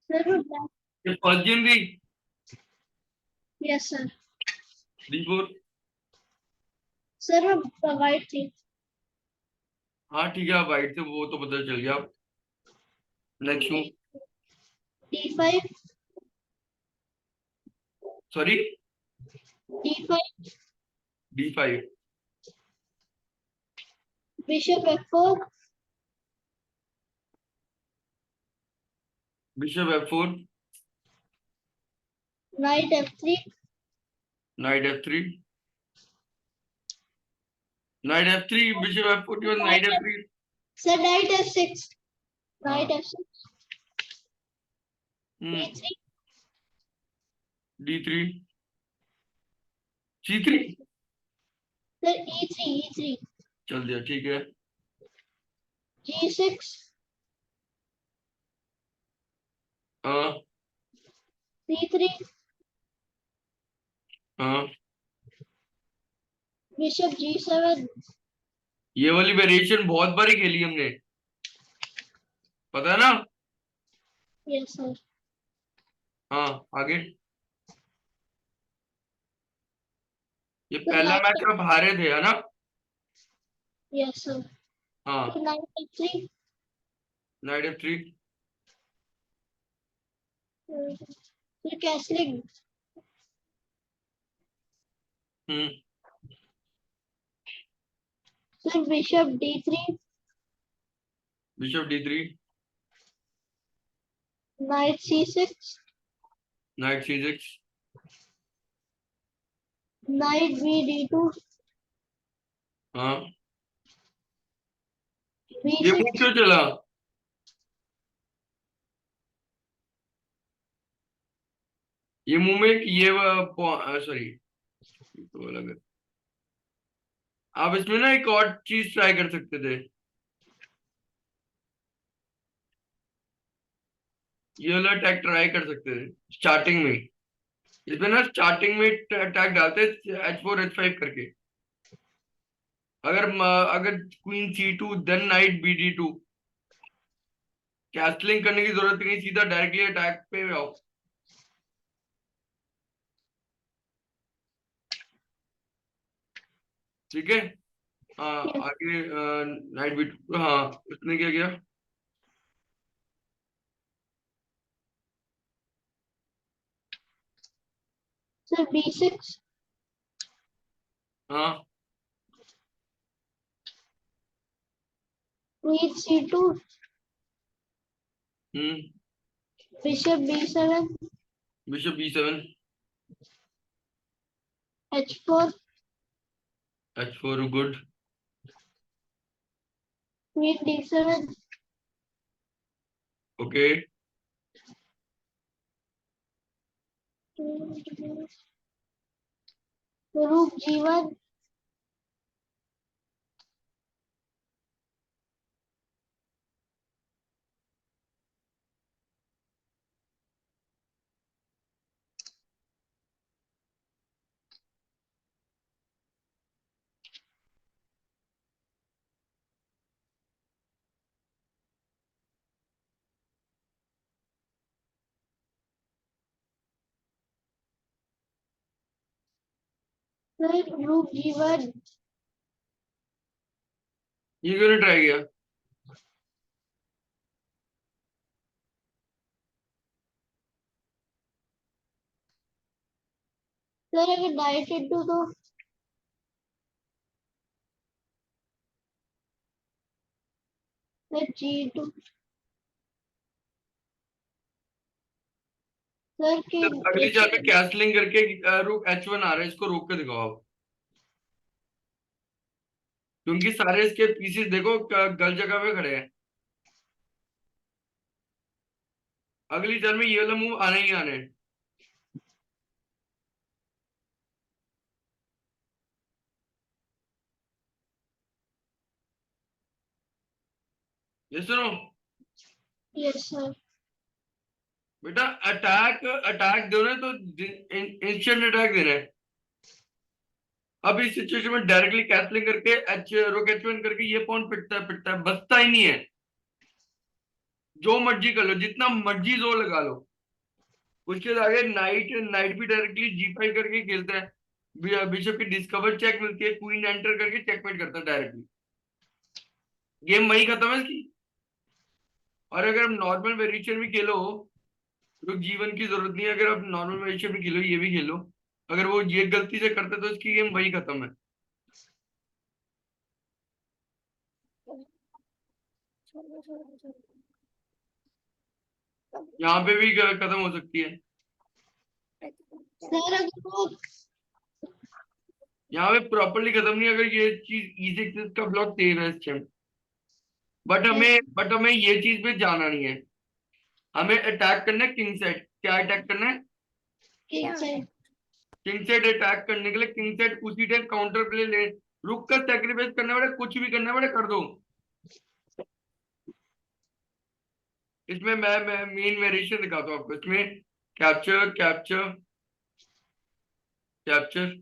Sir वो black. ये first game भी Yes sir. D4। सर वो white थी. हाँ ठीक है, वाइट से वो तो पता चल गया। Next move. D5. Sorry, D5. D5। Bishop F4. Bishop F4। Knight F3. Night F3। Night F3, bishop F4 के बाद night F3। Sir Knight F6. Knight हाँ। F6. हम्म। D3. D3। C3। Sir E3. चल दिया, ठीक है। G6. हाँ C3. हाँ। Bishop G7. ये वाली वेरिएशन बहुत बार ही खेली हमने, पता है ना। Yes sir. हाँ आगे। ये तो पहला Knight. मैच आप हारे थे, है ना। Yes sir. हाँ। तो Knight F3. Night F3। फिर castling. हम्म। फिर Bishop D3. Bishop D3। Knight C6. Night C6। Knight B D2. हाँ। ये मूव B6. क्यों चला। ये मूव में ये सॉरी, तो अलग है। आप इसमें ना एक और चीज ट्राई कर सकते थे, ये वाला अटैक ट्राई कर सकते थे स्टार्टिंग में। इसमें ना स्टार्टिंग में अटैक डालते H4 H5 करके। अगर queen C2 then night BD2, कैस्टलिंग करने की जरूरत नहीं, सीधा डायरेक्टली अटैक पे आओ। ठीक है। हाँ आगे। नाइट B2, हाँ उसने क्या किया। फिर B6. हाँ। Queen C2. हम्म। Bishop B7. Bishop B7। H4. H4 good. Queen D7. Okay. Rook G1. फिर Rook G1. ये क्यों ट्राई किया। सर अगर Knight into तो फिर G2. सर के अगली चाल पे कैस्टलिंग करके रुक H1 आ रहा है, इसको रोक के दिखाओ आप, क्योंकि सारे इसके पीसेस देखो गलत जगह पे खड़े हैं। अगली चाल में ये वाला मूव आने ही आने। ये सुनो यस सर. बेटा, अटैक अटैक दो ना तो इंस्टेंट अटैक देना है। अब इस सिचुएशन में डायरेक्टली कैस्टलिंग करके रुक H1 करके ये पॉइंट पिटता है बचता ही नहीं है। जो मर्जी कर लो, जितना मर्जी जोर लगा लो। उसके बाद आगे नाइट नाइट भी डायरेक्टली G5 करके खेलता है, बिशप की डिस्कवर चेक मिलती है, क्वीन एंटर करके चेकमेट करता है डायरेक्टली, गेम वही खत्म है इसकी। और अगर आप नॉर्मल वेरिएशन भी खेलो तो जीवन की जरूरत नहीं है, अगर आप नॉर्मल वेरिएशन भी खेलो, ये भी खेलो, अगर वो ये गलती से करते तो इसकी गेम वही खत्म है। यहाँ पे भी खत्म हो सकती है। सर अगर वो यहाँ पे प्रॉपरली खत्म नहीं, अगर ये चीज E6 का ब्लॉक सेव है इस टाइम। बट हमें ये चीज पे जाना नहीं है, हमें अटैक करना है किंग सेट। क्या अटैक करना है? King side. King set attack करने के लिए किंग सेट उसी टाइम काउंटर प्ले ले, रुक कर सेक्रीफाइस करना पड़े, कुछ भी करना पड़े कर दो। इसमें मैं मेन वेरिएशन दिखाता हूँ आपको। इसमें कैप्चर कैप्चर कैप्चर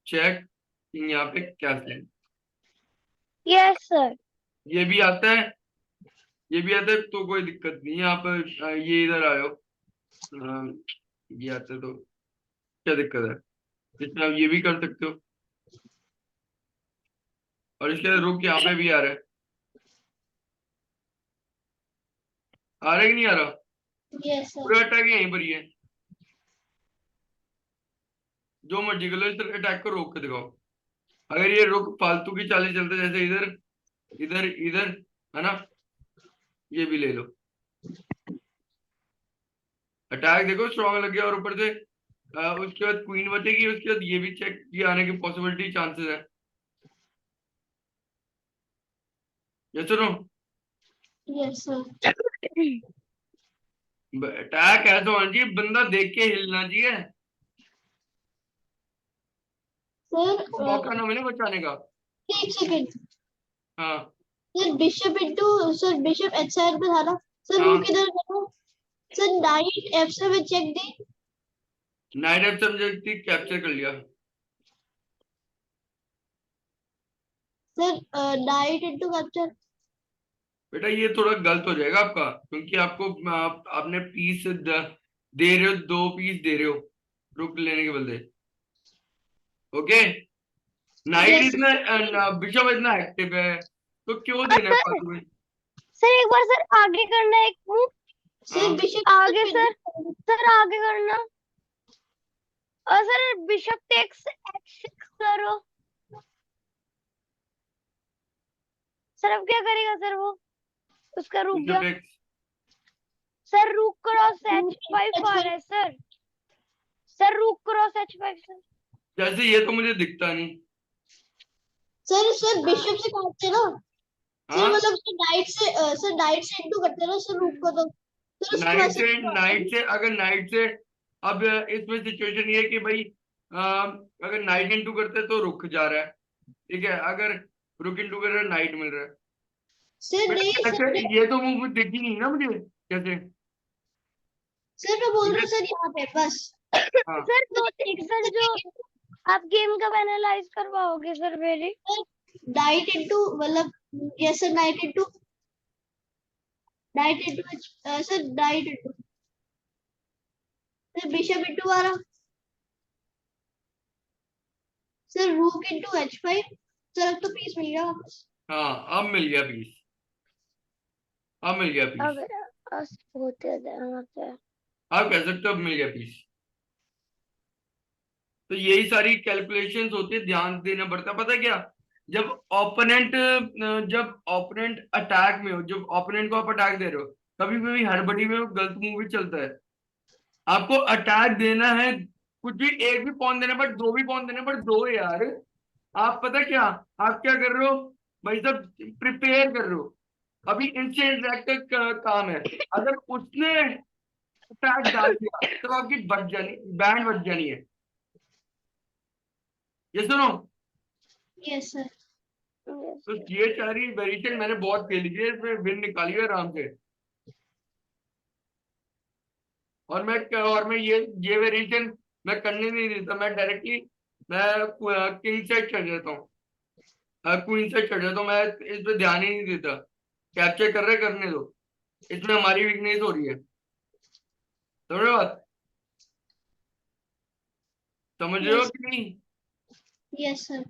चेक, यहाँ पे कैसल, यस सर। ये भी आता है, ये भी आता है, तो कोई दिक्कत नहीं है। आप ये इधर आयो, ये आता है तो क्या दिक्कत है? इसमें आप ये भी कर सकते हो। और इसके बाद रुक यहाँ पे भी आ रहा है, आ रहा है कि नहीं आ रहा? Yes sir. पूरा अटैक यहीं पर ही है, जो मर्जी कर लो, इस अटैक को रोक के दिखाओ। अगर ये रुक फालतू की चालें चलते, जैसे इधर इधर इधर, है ना, ये भी ले लो, अटैक देखो स्ट्रॉन्ग लग गया। और ऊपर से उसके बाद क्वीन बचेगी, उसके बाद ये भी चेक की आने की पॉसिबिलिटी चांसेस है। ये सुनो, यस सर। अटैक ऐसा होना चाहिए, बंदा देख के हिलना चाहिए, सर तो मौका ना मिले बचाने का। एक सेकंड। हाँ sir bishop into, sir bishop H side पे था ना सर, हाँ, वो किधर गया? सर नाइट F7 चेक दी। नाइट एफ सब्जेक्ट कैप्चर कर लिया। Sir knight into capture. बेटा ये थोड़ा गलत हो जाएगा आपका, क्योंकि आपने पीस दे रहे हो, 2 पीस दे रहे हो रुक लेने के बदले। ओके, नाइट यस इतना बिशप इतना एक्टिव है, तो क्यों देना है सर फालतू में? सर एक बार सर आगे करना, एक मूव सर हाँ, बिशप आगे सर। सर आगे करना, और सर बिशप टेक्स H6 करो। सर अब क्या करेगा सर वो? उसका रुक गया बिशप एक्स, सर। रूक क्रॉस H5 आ रहा है सर। सर रूक क्रॉस H5 सर। जैसे ये तो मुझे दिखता नहीं। सर बिशप से काटते ना सर, हाँ, मतलब सर नाइट से सर नाइट से इंटू करते ना सर, रूप को तो सर उसकी वजह से अगर नाइट से, अब इसमें सिचुएशन ये है कि भाई अगर नाइट इंटू करते तो रुक जा रहा है, ठीक है, अगर रुक इंटू कर रहा है नाइट मिल रहा है। सर बेटा नहीं कैसे, सर। ये तो मूव दिखी नहीं ना मुझे, कैसे? सर मैं बोल रहा हूँ ये- सर यहाँ पे बस। हाँ, सर दो एक सर जो आप गेम कब एनालाइज करवाओगे सर मेरी? नाइट इंटू मतलब, yes sir knight into sir knight into sir bishop into आ रहा sir, rook into H5 sir, अब तो पीस मिल गया वापस। हाँ, अब मिल गया पीस, अब मिल गया पीस, अगर होते हैं आप कह सकते हो अब मिल गया पीस। तो यही सारी कैलकुलेशंस होती है, ध्यान देना पड़ता है। पता है क्या, जब ओपोनेंट अटैक में हो, जब ओपोनेंट को आप अटैक दे रहे हो, कभी कभी हड़बड़ी में वो गलत मूव भी चलता है। आपको अटैक देना है, कुछ भी एक भी पॉन देना पड़, 2 भी पॉन देना पड़, दो यार। आप पता क्या, आप क्या कर रहे हो भाई साहब, प्रिपेयर कर रहे हो। अभी इंस्टेंट का काम है, अगर उसने अटैक डाल दिया तो आपकी बच जानी, बैंड बच जानी है। ये सुनो, यस सर। तो ये सारी वेरिएशन मैंने बहुत खेली है, इसमें विन निकाली है आराम से। और मैं ये वेरिएशन मैं करने नहीं देता, मैं डायरेक्टली मैं किंग साइड चढ़ जाता हूँ, क्वीन साइड चढ़ जाता हूँ, मैं इस पे ध्यान ही नहीं देता। कैप्चर कर रहे करने दो, इसमें हमारी वीकनेस हो रही है। समझ रहे हो बात? समझ रहे हो Yes. कि नहीं? Yes sir.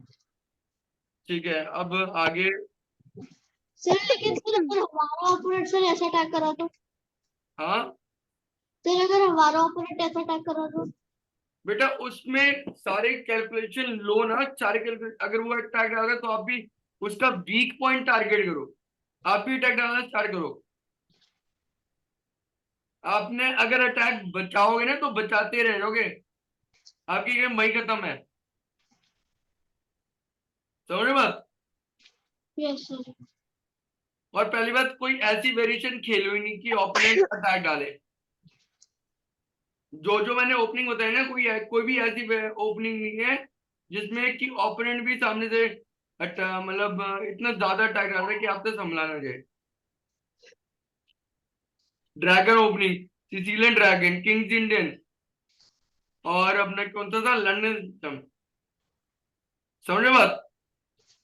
ठीक है, अब आगे। सर लेकिन सर अगर हमारा ओपोनेंट सर ऐसा अटैक करा तो? हाँ सर अगर हमारा ओपोनेंट ऐसा अटैक करा तो? बेटा, उसमें सारे कैलकुलेशन लो ना, सारे कैलकुलेशन, अगर वो अटैक डालेगा तो आप भी उसका वीक पॉइंट टारगेट करो, आप भी अटैक डालना स्टार्ट करो। आपने अगर अटैक बचाओगे ना तो बचाते रह जाओगे, आपकी गेम वही खत्म है। समझ रहे हो बात? Yes sir. और पहली बात, कोई ऐसी वेरिएशन खेलो ही नहीं कि ओपोनेंट अटैक डाले। जो जो मैंने ओपनिंग बताई ना, कोई भी ऐसी ओपनिंग नहीं है जिसमें कि ओपोनेंट भी सामने से मतलब इतना ज्यादा अटैक डाल रहा है कि आपसे संभला ना जाए। Dragon opening, Sicilian dragon, Kings Indian, और अपना कौन सा था, लंदन सिस्टम। समझे बात?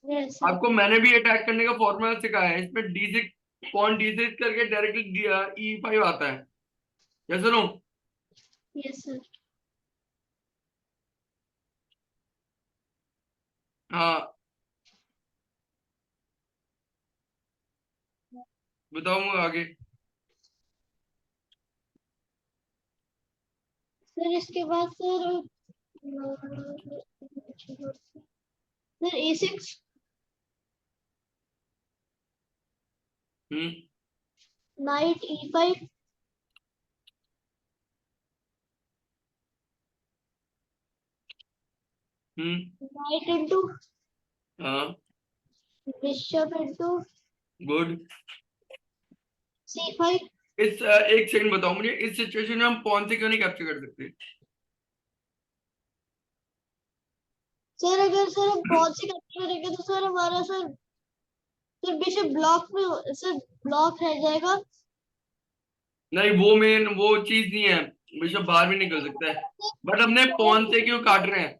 Yes sir. आपको मैंने भी अटैक करने का फॉर्मूला सिखाया है, इसमें D6 पॉन D6 करके डायरेक्टली E5 आता है। क्या सुनो? Yes sir. हाँ, बताऊंगा आगे। सर इसके बाद सर सर A6, हम्म नाइट E5, नाइट इंटू हाँ, बिशप इंटू गुड। C5। एक सेकंड बताओ मुझे, इस सिचुएशन में हम पॉन से क्यों नहीं कैप्चर कर सकते? सर अगर सर हम पॉन से कैप्चर करेंगे तो सर हमारा सर सर बिशप ब्लॉक में सर ब्लॉक रह जाएगा। नहीं, वो चीज नहीं है, बिशप बाहर भी निकल सकता है, बट अपने पॉन से क्यों काट रहे हैं?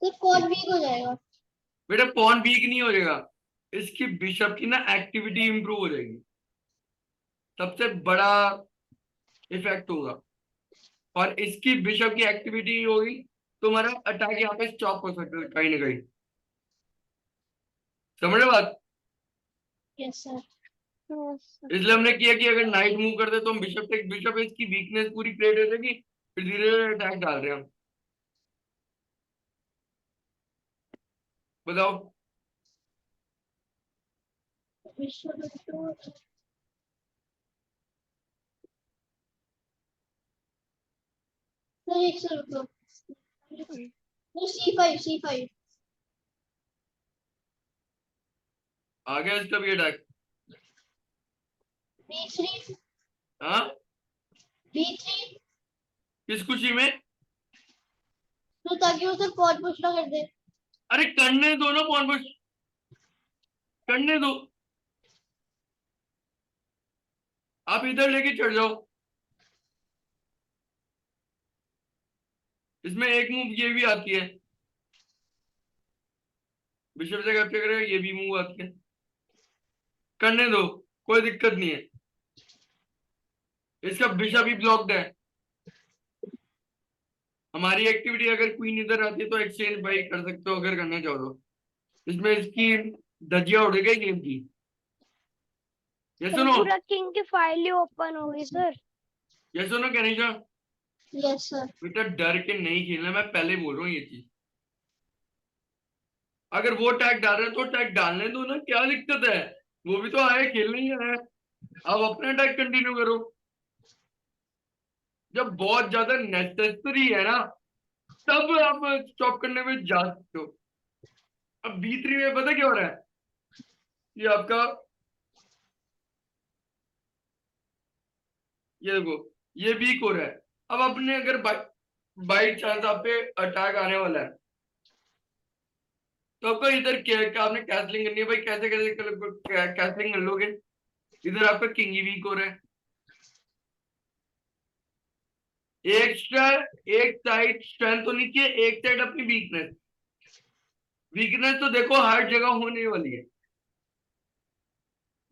सर कौन वीक हो जाएगा? बेटा, पॉन वीक नहीं हो जाएगा, इसकी बिशप की ना एक्टिविटी इंप्रूव हो जाएगी, सबसे बड़ा इफेक्ट होगा। और इसकी बिशप की एक्टिविटी होगी तो हमारा अटैक यहाँ पे स्टॉप हो सकता है कहीं ना कहीं। समझ रहे बात? Yes sir. इसलिए हमने किया कि अगर नाइट मूव करते तो हम बिशप है, इसकी वीकनेस पूरी प्लेट हो जाएगी, फिर धीरे धीरे अटैक डाल रहे हैं हम। बताओ। बिशप इंटू सर एक सर रुको, वो C5 आ गया इसका भी अटैक। B3 हाँ, B3 किस खुशी में? तो ताकि वो सर पॉन पुश ना कर दे। अरे करने दो ना पॉन पुश, करने दो, आप इधर लेके चढ़ जाओ। इसमें एक मूव ये भी आती है, बिशप से कैप्चर करेगा, ये भी मूव आती है, करने दो, कोई दिक्कत नहीं है। इसका बिशप ही ब्लॉक्ड है। हमारी एक्टिविटी अगर क्वीन इधर आती है तो एक्सचेंज भाई कर सकते हो अगर करना चाहो तो। इसमें इसकी धज्जियां उड़ गई गेम की। ये सर सुनो, पूरा किंग की फाइल ही ओपन हो गई सर। ये सुनो कनिषा, यस सर। बेटा डर के नहीं खेलना, मैं पहले बोल रहा हूँ ये चीज। अगर वो टैग डाल रहे हैं तो टैग डालने दो ना, क्या दिक्कत है? वो भी तो आए, खेलने ही आए, आप अपना टैग कंटिन्यू करो। जब बहुत ज्यादा नेसेसरी है ना, तब आप स्टॉप करने में जा सकते हो। अब B3 में पता क्या हो रहा है, ये आपका, ये देखो, ये वीक हो रहा है। अब अपने अगर बाई चांस आप पे अटैक आने वाला है तो आपको इधर क्या आपने कैसलिंग करनी है भाई, कैसे कैसे कैसलिंग कर लोगे? इधर आपका किंग ही वीक हो रहा है। एक्स्ट्रा एक साइड स्ट्रेंथ होनी चाहिए, एक साइड अपनी वीकनेस। वीकनेस तो देखो हर जगह होने वाली है,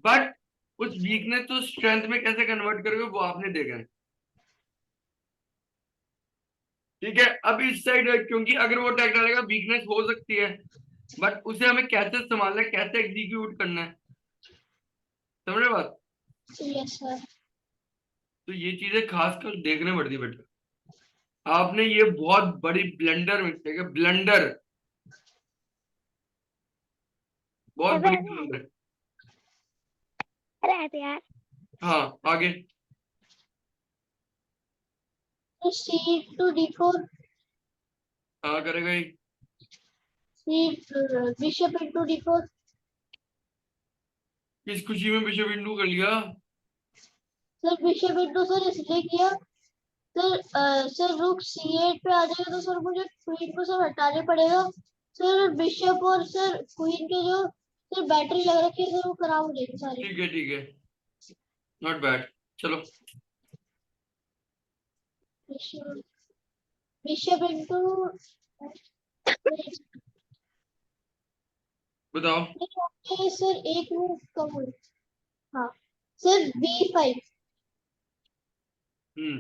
बट उस वीकनेस को स्ट्रेंथ में कैसे कन्वर्ट करोगे वो आपने देखा है। ठीक है, अब इस साइड क्योंकि अगर वो अटैक डालेगा वीकनेस हो सकती है, बट उसे हमें कैसे संभालना है, कैसे एग्जीक्यूट करना है, समझ रहे बात। Yes sir. तो ये चीजें खासकर देखने पड़ती है बेटा। आपने ये बहुत बड़ी ब्लंडर मिस्टेक है, ब्लंडर, बहुत बड़ी ब्लंडर है। रहते यार। हाँ आगे। तो C to D4, हाँ करेगा ही। Bishop into D4, किस खुशी में बिशप इंटू कर लिया। सर Bishop into सर इसलिए किया सर, सर रुक C8 पे आ जाएगा तो सर मुझे क्वीन को सर हटाने पड़ेगा सर। बिशप और सर क्वीन के जो सर बैटरी लग रखी है सर वो खराब हो जाएगी सारी। ठीक है ठीक है, नॉट बैड। चलो बिशप into बताओ। सर एक मूव कम हुई। हाँ सर B5, हम्म,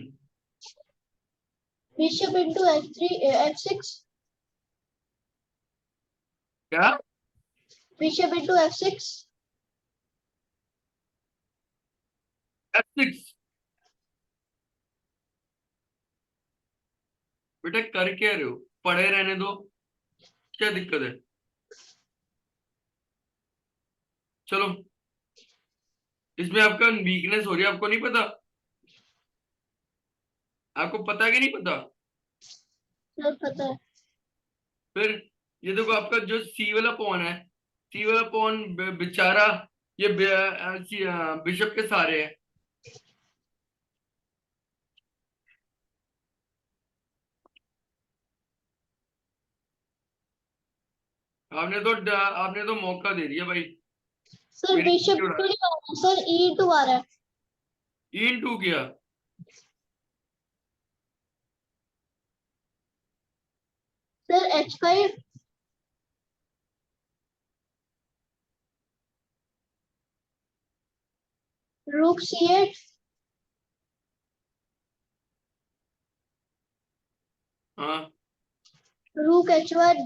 Bishop into F3, F6, क्या। Bishop into F6, F6 बेटा कर क्या रहे हो, पढ़े रहने दो, क्या दिक्कत है। चलो, इसमें आपका वीकनेस हो रही है, आपको नहीं पता, आपको पता है कि नहीं पता। सर पता है। फिर ये देखो आपका जो सी वाला पॉन है, सी वाला पॉन बेचारा, ये बिशप के सारे है। आपने तो मौका दे दिया भाई, सर मेरी बिशप उड़ा टू नहीं आ रहा सर, E2 आ रहा है इन टू किया। सर। H5, रूक C8, हाँ रूक H1,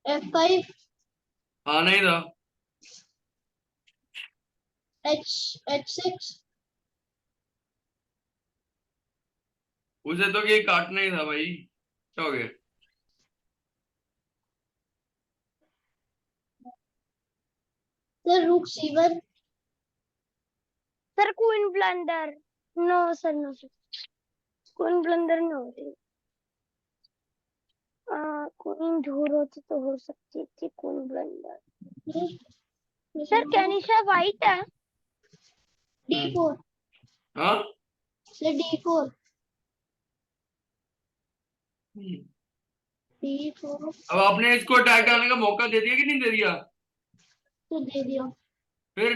F5, आना ही था। H6, उसे तो ये काटना ही था भाई, क्या हो गया। Sir rook C1, sir queen blunder. No sir, no sir, queen blunder नहीं होती। क्वीन ढूर होती तो हो सकती थी queen blunder. Sir Kanisha white है। D4, हाँ सर D4, हम्म। D4 अब आपने इसको अटैक डालने का मौका दे दिया कि नहीं दे दिया। तो दे दिया। फिर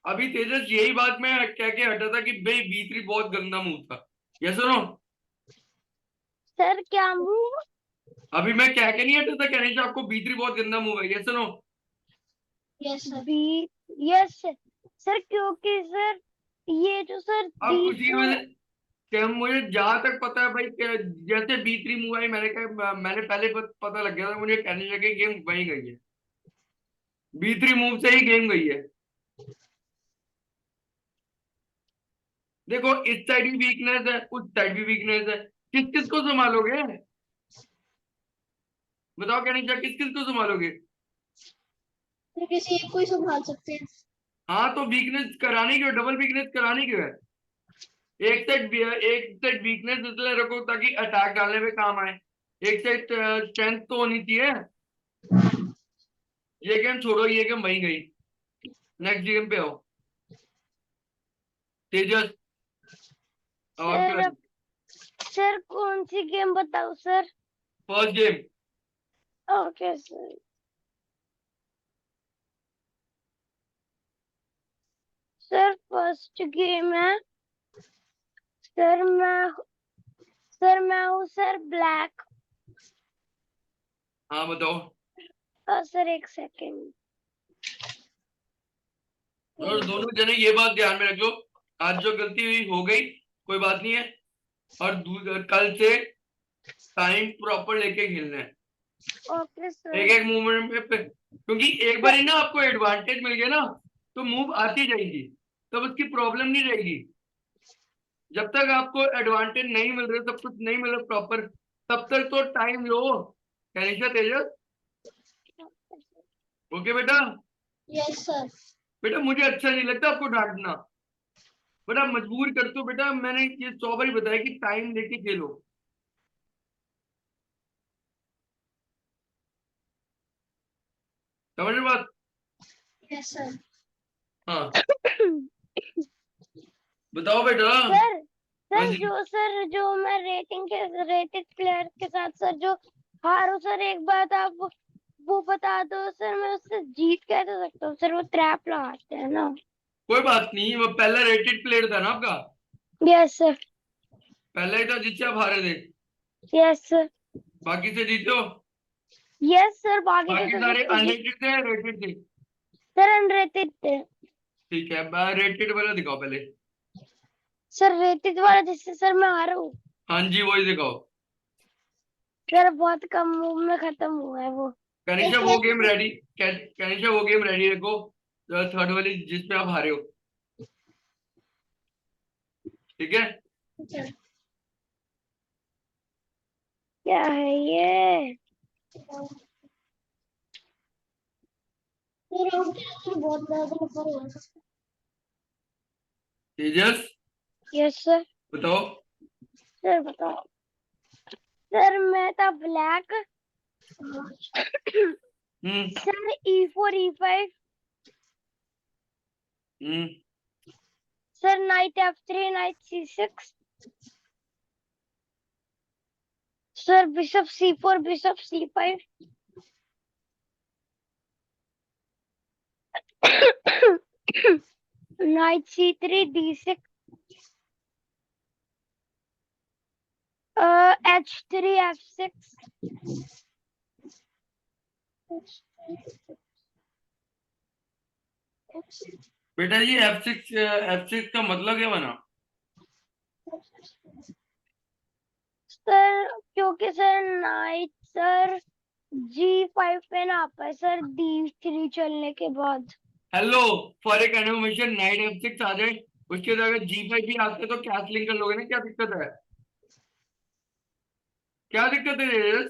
अभी तेजस यही बात मैं कह के हटा था कि भाई B3 बहुत गंदा मूव था, ये सुनो। सर क्या मूव? अभी मैं कह के नहीं हटा था, कहने से आपको B3 बहुत गंदा मूव है, ये सुनो। Yes sir. B, yes sir, क्योंकि सर ये जो सर अब उसी D4। वजह क्या, मुझे जहां तक पता है भाई जैसे B3 मूव आई, मैंने कहा, मैंने पहले पता लग गया था मुझे, कहने लगे गेम वही गई है, B3 मूव से ही गेम गई है। देखो इस साइड भी वीकनेस है, उस साइड भी वीकनेस है, किस किस को संभालोगे, बताओ क्या, नहीं किस किस को संभालोगे। तो किसी एक को ही संभाल सकते हैं। हाँ तो वीकनेस करानी क्यों, डबल वीकनेस करानी क्यों है। एक साइड वीकनेस इसलिए रखो ताकि अटैक डालने में काम आए, एक साइड स्ट्रेंथ तो होनी चाहिए। ये गेम छोड़ो, ये गेम वहीं गई, नेक्स्ट गेम पे आओ। तेजस अब आपके सर सर कौन सी गेम बताओ sir? First game. Okay sir. Sir first game है। सर मैं हूँ सर ब्लैक। हाँ बताओ। सर एक सेकेंड। और दोनों जने ये बात ध्यान में रख लो, आज जो गलती हुई हो गई, कोई बात नहीं है। और कल से टाइम प्रॉपर लेके खेलना है, ओके एक सर। एक मूवमेंट क्योंकि एक बार ही ना आपको एडवांटेज मिल गया ना, तो मूव आती जाएगी, तब उसकी प्रॉब्लम नहीं रहेगी। जब तक आपको एडवांटेज नहीं मिल रहा, सब कुछ नहीं मिल रहा प्रॉपर, तब तक तो टाइम लो। कनिष्का, तेजस, ओके बेटा? Yes sir. बेटा मुझे अच्छा नहीं लगता आपको डांटना, बेटा मजबूर करते हो बेटा, मैंने ये 100 बार बताया कि टाइम लेके खेलो। समझ रहे बात? Yes sir. हाँ बताओ बेटा। सर हाँ सर जी, जो मैं रेटेड प्लेयर के साथ सर जो हारू सर, एक बात आप वो बता दो सर, मैं उससे जीत कैसे सकता हूँ सर? वो ट्रैप लगाते हैं ना। कोई बात नहीं, वो पहला रेटेड प्लेयर था ना आपका, यस सर। पहला ही था जिससे आप हारे थे, यस सर। बाकी से जीते हो। यस सर, बाकी से बाकी तो सारे सबसे जीत। अनरेटेड थे, रेटेड थे? सर अनरेटेड थे। ठीक है, रेटेड वाला दिखाओ पहले। सर रेटेड वाला जिससे सर मैं हारा हूँ हाँ जी, वही दिखाओ। सर, बहुत कम मूव में खत्म हुआ है वो। कनिष्का वो गेम रेडी, कनिष्का वो गेम रेडी रखो, थर्ड वाली जिसपे आप हारे हो, ठीक है? क्या है ये? सर आउट सर बहुत ज्यादा ऊपर हुआ। Tejas yes sir. बताओ। सर बताओ। सर मैं था black. Hmm sir E4 E5। Hmm sir knight F3 knight C6। Sir bishop C4 bishop C5। Knight C3 D6। H3 F6। बेटा ये F6 का मतलब क्या बना? सर क्योंकि सर नाइट सर G5 पे ना आता है सर D3 चलने के बाद। हेलो, फॉर एक एनिमेशन नाइट F6 आ जाए, उसके बाद अगर G5 भी आते तो कैसलिंग कर लोगे ना, क्या दिक्कत है? क्या दिक्कत है तेजस?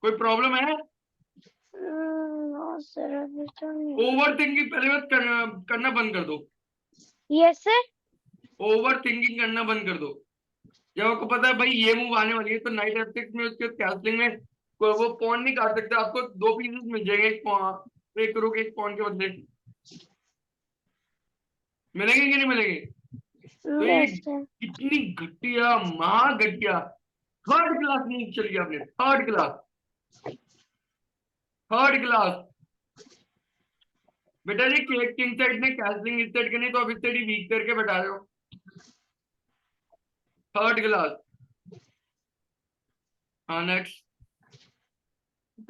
कोई प्रॉब्लम है? नो सर, अभी तो नहीं। ओवर थिंकिंग पहले मत करना बंद कर दो। Yes sir. ओवर थिंकिंग करना बंद कर दो। जब आपको पता है भाई ये मूव आने वाली है, तो नाइट F6 में उसके कैसलिंग में वो पॉन नहीं काट सकते, आपको दो पीसेस मिल जाएंगे, एक रुक एक पॉन के बदले, मिलेंगे कि नहीं मिलेंगे? तो ये यस सर। कितनी घटिया, महा घटिया, थर्ड क्लास मूव चल गया आपने, थर्ड क्लास, थर्ड क्लास। बेटा जी किंग साइड ने कैसलिंग इस साइड करनी, तो अब इस साइड ही वीक करके बैठा रहे हो, थर्ड क्लास। हाँ next.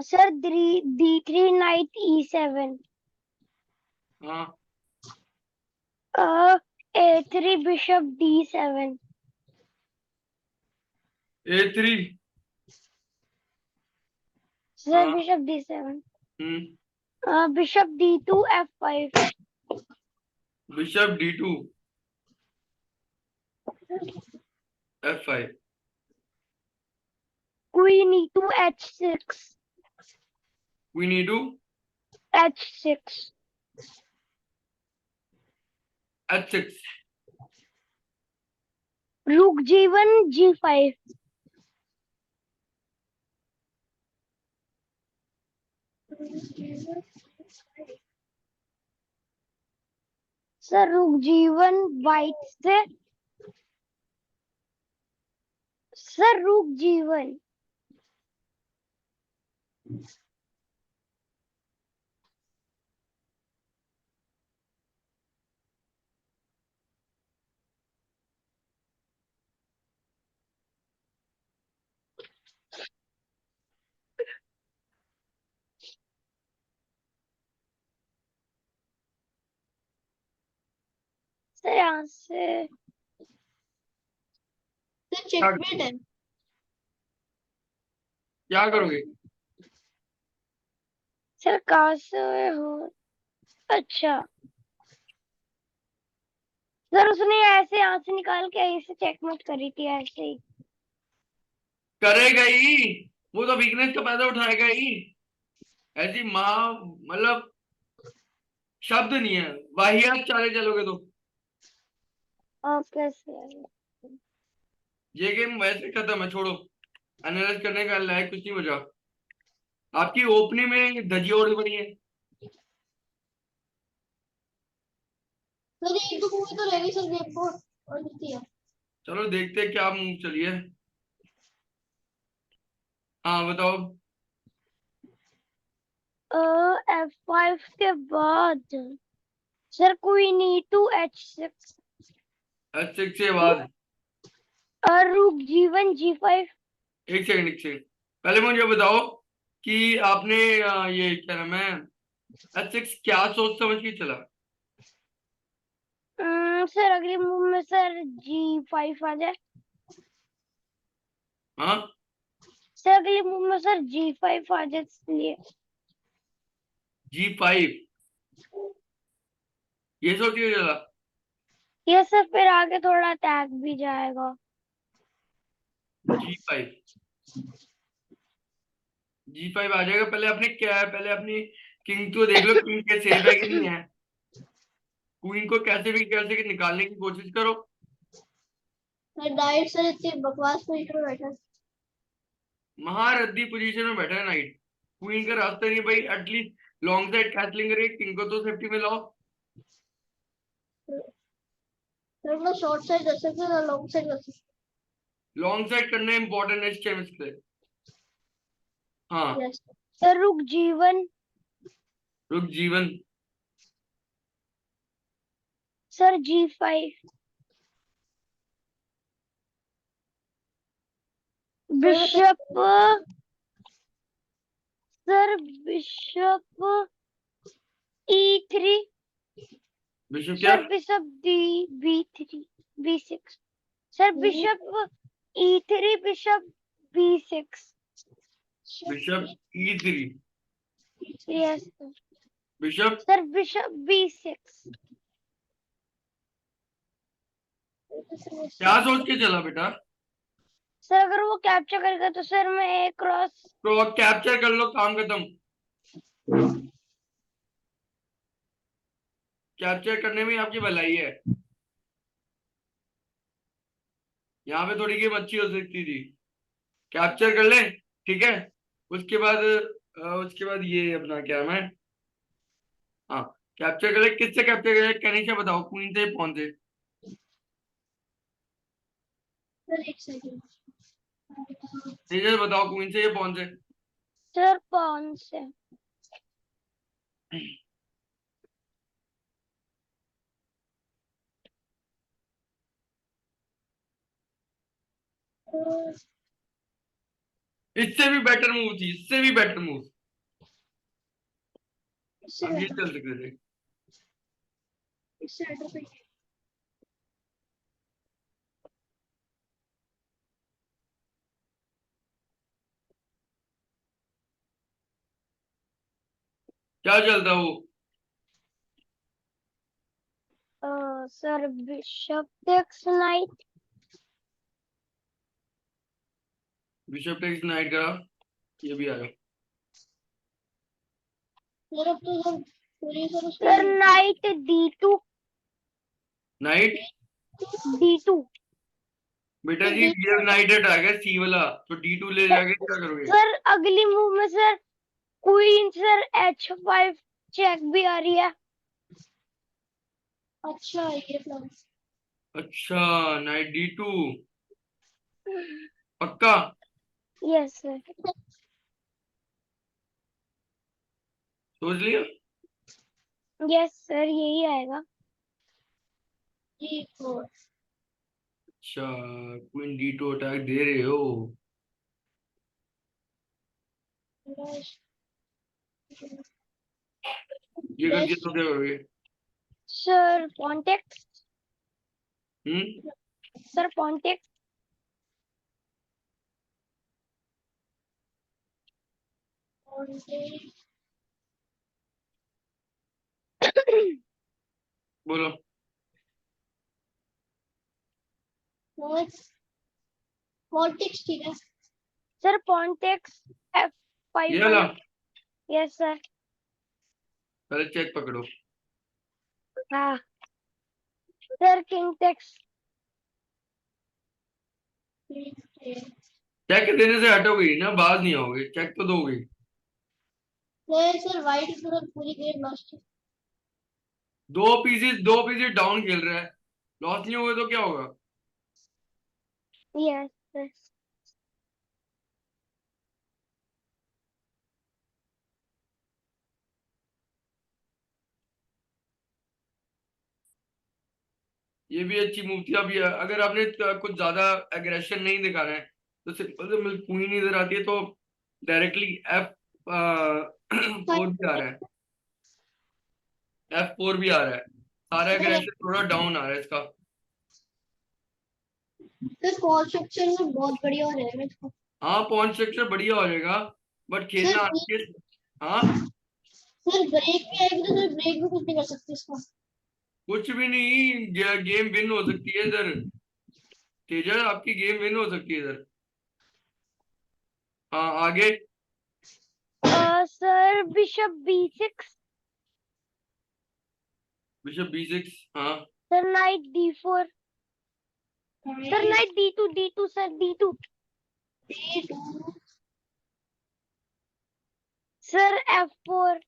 Sir D3 knight E7। हाँ A3 bishop D7। A3। Sir हाँ। Bishop D7। Hmm bishop D2 F5। Bishop D2 F5। Queen E2 H6। Queen E2 H6। H6। रुक G1 G5। सर रुक G1 white से। Sir रुक G1। Sir यहाँ से sir checkmate है। क्या करोगे? सर कहाँ से हो? अच्छा सर उसने ऐसे यहाँ से निकाल के ऐसे चेकमेट करी थी ऐसे ही। करेगा ही, वो तो वीकनेस का फायदा उठाएगा ही। ऐसी माँ मतलब शब्द नहीं है, वाहियात चाले चलोगे तो। Okay sir. ये गेम वैसे खत्म है, छोड़ो। एनालाइज करने का लायक कुछ नहीं बचा। आपकी ओपनिंग में धजिया उड़ पड़ी है। सर एक दो मूवी तो रह गई सर गेम को और जीती है। चलो देखते हैं क्या मूव चलिए। हाँ बताओ। F5 के बाद sir queen E2 H6 H6 के बाद और रूक G1 G5। एक सेकंड एक सेकंड, पहले मुझे बताओ कि आपने ये क्या नाम है H6 क्या सोच समझ के चला? सर अगले मूव में सर G5 आ जाए। हाँ सर अगले मूव में सर G5 आ जाए इसलिए। G5 ये सोच के चला? ये सर फिर आगे थोड़ा अटैक भी जाएगा। G5 G5 आ जाएगा। पहले अपने क्या है, पहले अपनी किंग को देख लो, किंग के सेफ है कि नहीं है। क्वीन को कैसे भी कैसे निकालने की कोशिश करो। सर डाइट सर इतनी बकवास पोजीशन में बैठा है। महारथी पोजीशन में बैठा है नाइट। क्वीन का रास्ता नहीं भाई, एटलीस्ट लॉन्ग साइड कैसलिंग करके किंग को तो सेफ्टी में लाओ। सर अपना शॉर्ट साइड कर सकते हैं ना लॉन्ग साइड कर सकते लॉन्ग साइड करना इंपॉर्टेंट है इस केमिस्ट के। हाँ हैं। यस सर रुक G1 रुक जीवन। Sir G5 bishop sir bishop E3 विश्व क्या? Sir bishop B3 B6 sir bishop E3 bishop B6। Bishop E3 yes bishop sir bishop B6। क्या सोच के चला बेटा? सर अगर वो कैप्चर करेगा तो सर मैं एक क्रॉस। तो कैप्चर कर लो, काम खत्म। कैप्चर करने में आपकी भलाई है। यहाँ पे थोड़ी गेम अच्छी हो सकती थी। कैप्चर कर ले, ठीक है। उसके बाद ये अपना क्या नाम है, हाँ कैप्चर कर ले। किससे कैप्चर कर ले? कनिष्का बताओ, क्वीन से पॉन से? सर एक सेकंड। तेजस बताओ, क्वीन से या पॉन से? सर पॉन से। इससे भी बेटर मूव थी, इससे भी बेटर मूव। इससे अब ये बेटर चल सकते थे। इससे बेटर पे क्या चलता वो? Sir bishop takes knight bishop takes knight करा, ये भी आया। सर अब तो सर पूरी सर सर उसकी नाइट D2 नाइट D2 बेटा जी, ये नाइट आ गया सी वाला, तो D2 ले जाके क्या करोगे? सर अगली मूव में sir queen sir H5 check भी आ रही है। अच्छा ये प्लान। अच्छा नाइट D2 पक्का? Yes sir. सोच लिया? यस सर यही आएगा। जी फोर अच्छा क्वीन D2 अटैक दे रहे हो? ये करके तो क्या करोगे? Sir contact sir pawn takes. बोलो। पॉलिटिक्स ठीक है। सर पॉन टेक्स ये F5 वाला यस सर। पहले चेक पकड़ो। हाँ सर किंग टेक्स। चेक देने से हटोगे ना, बाज नहीं आओगे, चेक तो दोगे। सर वाइट की तरफ पूरी गेम लॉस्ट। 2 पीसेस डाउन खेल रहा है, लॉस नहीं होगा तो क्या होगा? Yes sir. ये भी अच्छी मूव थी। अब अगर आपने कुछ ज्यादा एग्रेशन नहीं दिखाना है तो सिंपल से मिल्क क्वीन इधर आती है तो डायरेक्टली F4 भी आ रहा है, F4 भी आ रहा है, सारा एग्रेशन थोड़ा डाउन आ रहा है इसका। सर कॉल स्ट्रक्चर में बहुत बढ़िया हो जाएगा इसका। हाँ पॉइंट स्ट्रक्चर बढ़िया हो जाएगा, बट खेलना सर आपके। हाँ सर ब्रेक भी आएगी तो सर ब्रेक भी कुछ नहीं कर सकते इसका। कुछ भी नहीं, गेम विन हो सकती है इधर। तेजा आपकी गेम विन हो सकती है इधर। हाँ आगे। Sir bishop B6। Bishop B6। हाँ sir night D4। Sir knight D2 sir D2। Sir F4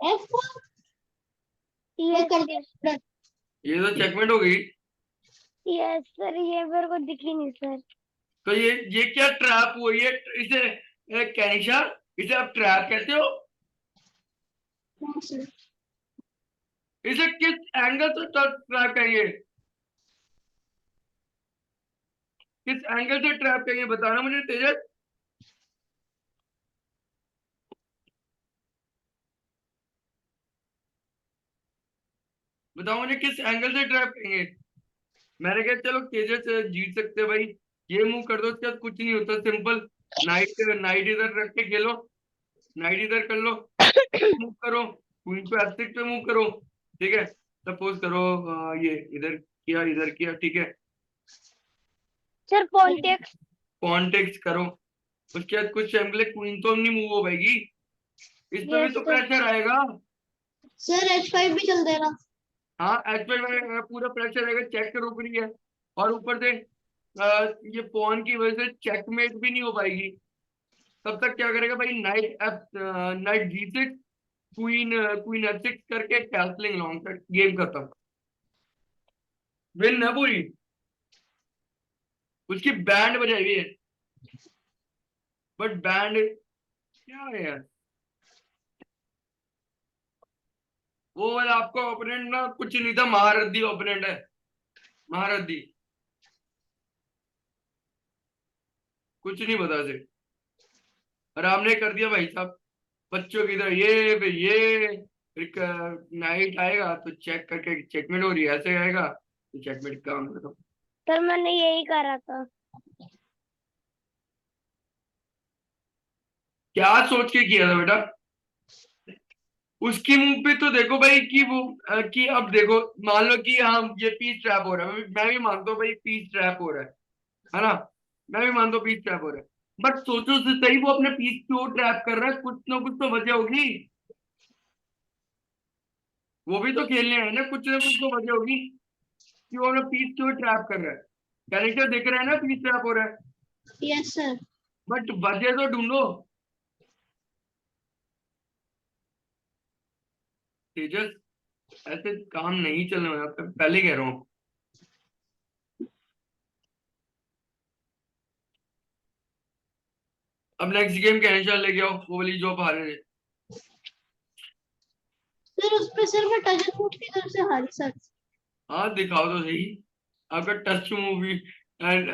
F4 yes कर यस दिया। ये तो चेकमेट हो गई। यस सर ये मेरे को दिखी नहीं सर। तो ये क्या ट्रैप हुई है इसे? कैनिशा, इसे आप ट्रैप कहते हो? हाँ, सर इसे किस एंगल से ट्रैप करेंगे? किस एंगल से ट्रैप करेंगे बताना मुझे तेजस। बताओ मुझे किस एंगल से ट्रैप करेंगे। मैंने कहा चलो तेजस जीत सकते हैं भाई, ये मूव कर दो, उसके बाद कुछ नहीं होता, सिंपल। नाइट नाइट इधर रख के खेलो, नाइट इधर कर लो, मूव करो, क्वीन को F6 पे मूव करो। ठीक है, सपोज करो ये इधर किया, ठीक है, सर पॉन टेक्स। कॉन्टेक्ट करो। उसके बाद कुछ टाइम के लिए क्वीन तो नहीं मूव हो पाएगी, इस पे भी यस तो सर। प्रेशर आएगा। सर H5 भी चल देना। हाँ एच पे पूरा प्रेशर आएगा, चेक के रुक रही है, और ऊपर से ये पॉन की वजह से चेकमेट भी नहीं हो पाएगी। तब तक क्या करेगा भाई, नाइट G6, क्वीन F6 करके कैसलिंग लॉन्ग तक गेम खत्म, विन है पूरी। उसकी बैंड बजाई हुई है, बट बैंड क्या है यार, वो वाला आपका ओपोनेंट ना कुछ नहीं था, महारथी ओपोनेंट है, महारथी, कुछ नहीं पता से। और आपने कर दिया भाई साहब बच्चों की तरह, ये नाइट आएगा तो चेक करके चेकमेट हो रही है, ऐसे आएगा तो चेकमेट काम करो। सर मैंने यही करा था। क्या सोच के किया था बेटा? उसकी मुंह पे तो देखो भाई कि वो कि अब देखो, मान लो कि हाँ ये पीस ट्रैप हो रहा है, मैं भी मानता हूँ भाई पीस ट्रैप हो रहा है ना, मैं भी मानता हूँ पीस ट्रैप हो रहा है, बट सोचो तो सही, वो अपने पीस क्यों ट्रैप कर रहा है, कुछ ना कुछ तो वजह होगी, वो भी तो खेलने आए ना कुछ तो वजह होगी कि वो अपना पीस क्यों ट्रैप कर रहा है। कैरेक्टर देख रहा है ना पीस ट्रैप हो रहा है, यस सर। बट वजह तो ढूंढो। तेजस ऐसे काम नहीं चलने वाला, पहले कह रहा हूँ। अब नेक्स्ट गेम कैंशल लेके आओ, वो वाली जो आप हारे थे। सर उसमें सर मैं टजन मूव की तरफ से हारी सर। हाँ दिखाओ तो सही आपका टच मूवी। एंड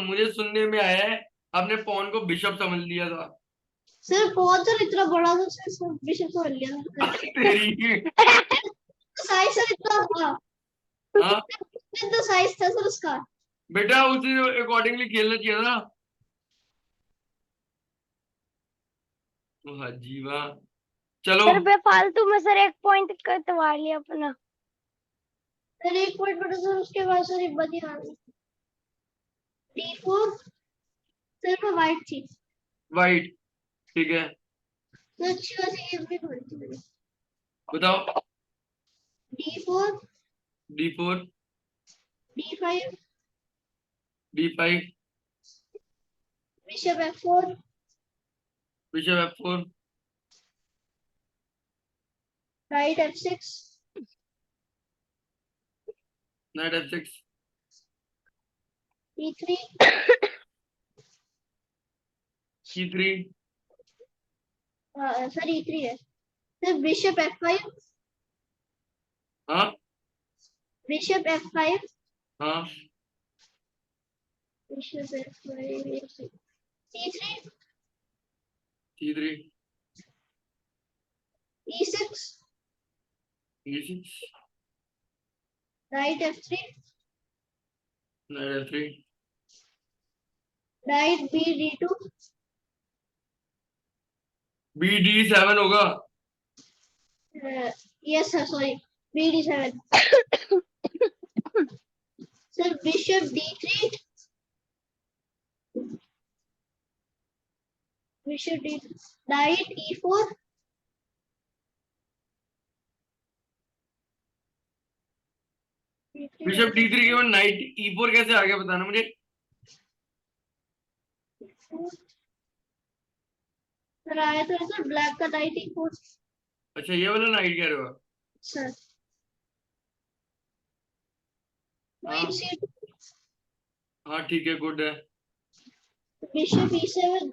मुझे सुनने में आया है आपने पॉन को बिशप समझ लिया था। सर बहुत सर इतना बड़ा था सर बिशप को लिया था। तेरी साइज सर इतना था। हाँ तो साइज था सर उसका। बेटा उसी अकॉर्डिंगली खेलना चाहिए था। हाँ जी वाह। चलो सर बेफालतू में सर एक पॉइंट कटवा लिया अपना। सर एक पॉइंट बटा सर, उसके बाद सर एक बात याद आई। D4 सर पर वाइट थी। वाइट ठीक है, तो अच्छी खासी गेम भी थोड़ी थी मेरी। बताओ। D4 D4 D5 D5 bishop F4 bishop F4 right F6 night F6 E3 C3 sir E3 है सर। बिशप F5 हाँ बिशप F5 हाँ bishop F5 C3 C3 E6 E6 right F3 night F3 right BD2 BD7 होगा। Yes sir sorry BD7 sir. Bishop D3 bishop D right E4 bishop D3 के बाद night E4 कैसे आ गया बताना मुझे। Sir आया तो सर ब्लैक का नाइट E4 अच्छा ये वाला नाइट कह रहे हो। सर। हाँ क्वीन C2 हाँ ठीक है, गुड है। बिशप E7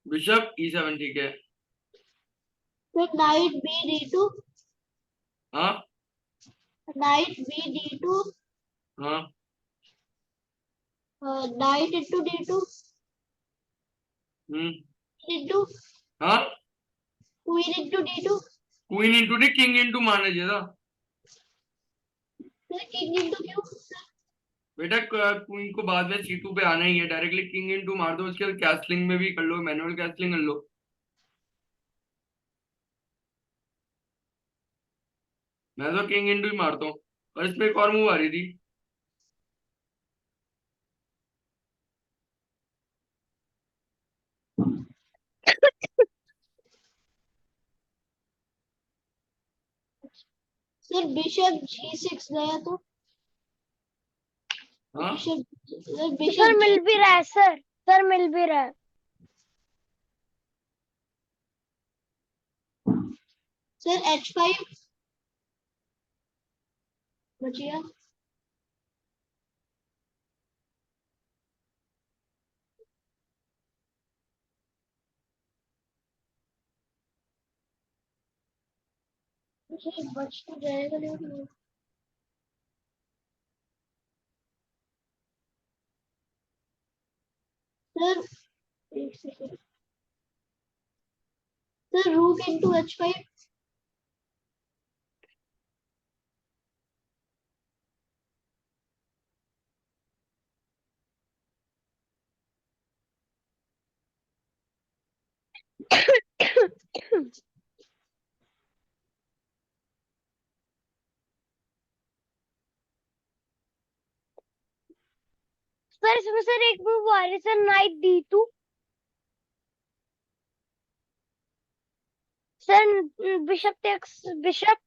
बिशप E7 ठीक है। फिर नाइट BD2 हाँ नाइट BD2 हाँ नाइट इंटू D2 इंटू हाँ queen into D2 queen into नहीं, किंग इंटू मारना चाहिए था फिर किंग इंटू क्यों। बेटा। क्वीन को बाद में C2 पे आना ही है, डायरेक्टली किंग इंटू मार दो, उसके बाद कैसलिंग में भी कर लो, मैनुअल कैसलिंग कर लो। मैं तो किंग इंटू ही मारता हूँ। और इसमें एक और मूव आ रही थी। सर बिशप G6 गया तो हाँ बिशप सर बिशप मिल भी रहा है सर। सर मिल भी रहा है। सर H5 बचिया। सर बच तो जाएगा लेकिन सर एक second. Sir rook into H5 sir इसमें सर एक मूव आ रही है sir knight D2। Sir bishop takes bishop.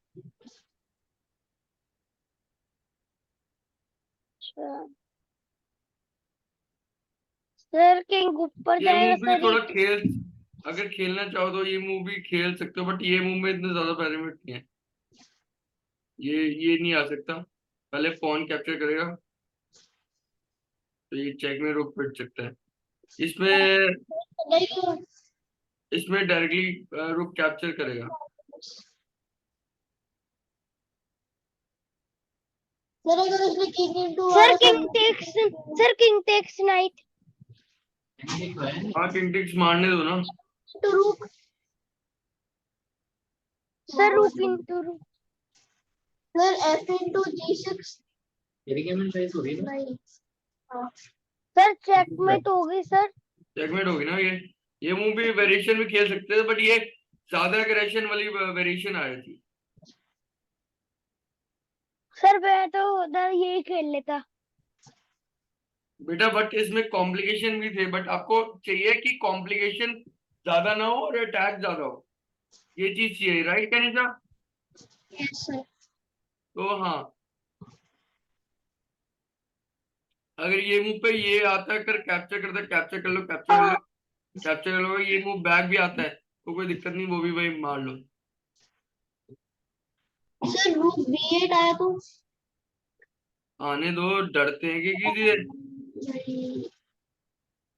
Sir king ऊपर ये जाएगा मूव भी सर थोड़ा E2। खेल, अगर खेलना चाहो तो ये मूव भी खेल सकते हो, बट ये मूव में इतने ज्यादा बेनिफिट नहीं है। ये नहीं आ सकता, पहले पॉन कैप्चर करेगा तो ये चेक में रुक पिट सकता है। इसमें नहीं। इसमें डायरेक्टली रुक कैप्चर करेगा। सर अगर उसने किंग इंटू सर आया king takes. Sir king takes knight. हाँ किंग टिक्स मारने दो ना। तो रूक सर रूक इंटू रूक। सर f into g6 तेरी गेम में ट्रेस हो रही है ना? नहीं हाँ सर चेकमेट हो गई सर। चेकमेट होगी ना ये मूव भी वेरिएशन में खेल सकते थे, बट ये ज्यादा एग्रेशन वाली वेरिएशन आ रही थी। सर मैं तो उधर यही खेल लेता। बेटा बट इसमें कॉम्प्लिकेशन भी थे, बट आपको चाहिए कि कॉम्प्लिकेशन ज्यादा ना हो और अटैक ज्यादा हो, ये चीज चाहिए, राइट कनिका? यस सर तो हाँ, अगर ये मूव पे ये आता है, कर कैप्चर करता है, कैप्चर कर लो, कैप्चर कर लो, कैप्चर कर लो, ये मूव बैक भी आता है तो कोई दिक्कत नहीं, वो भी भाई मार लो। सर रूक b8 आया तो आने दो, डरते हैं कि किसी से? नहीं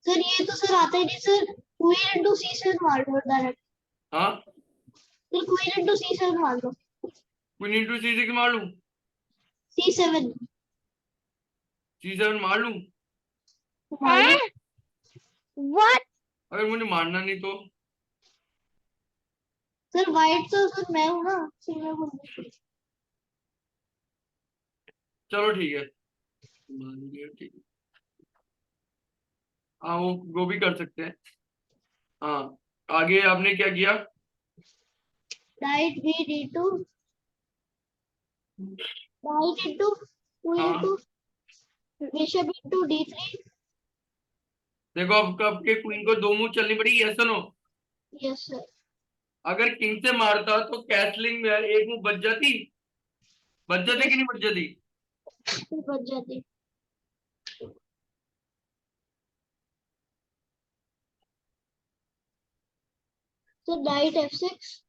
सर ये तो सर आता ही नहीं सर क्वीन into c7 मार दो डायरेक्ट हाँ, सर क्वीन into c7 मार दो क्वीन इंटू C6 मार लूं? c7 C7 मार लूं? मार लो व्हाट? अगर मुझे मारना नहीं तो? सर वाइट तो सर मैं हूँ ना सर मैं बोल चलो ठीक है, मान लिया, ठीक है। हाँ वो भी कर सकते हैं। हाँ, आगे आपने क्या किया? knight b d2 knight into queen हाँ, into bishop into d3 देखो अब आपके क्वीन को 2 मूव चलनी पड़ेगी, ऐसा नो? यस सर अगर किंग से मारता तो कैसलिंग में 1 मूव बच जाती, बच जाती कि नहीं बच जाती? फिर बच जाते सर knight f6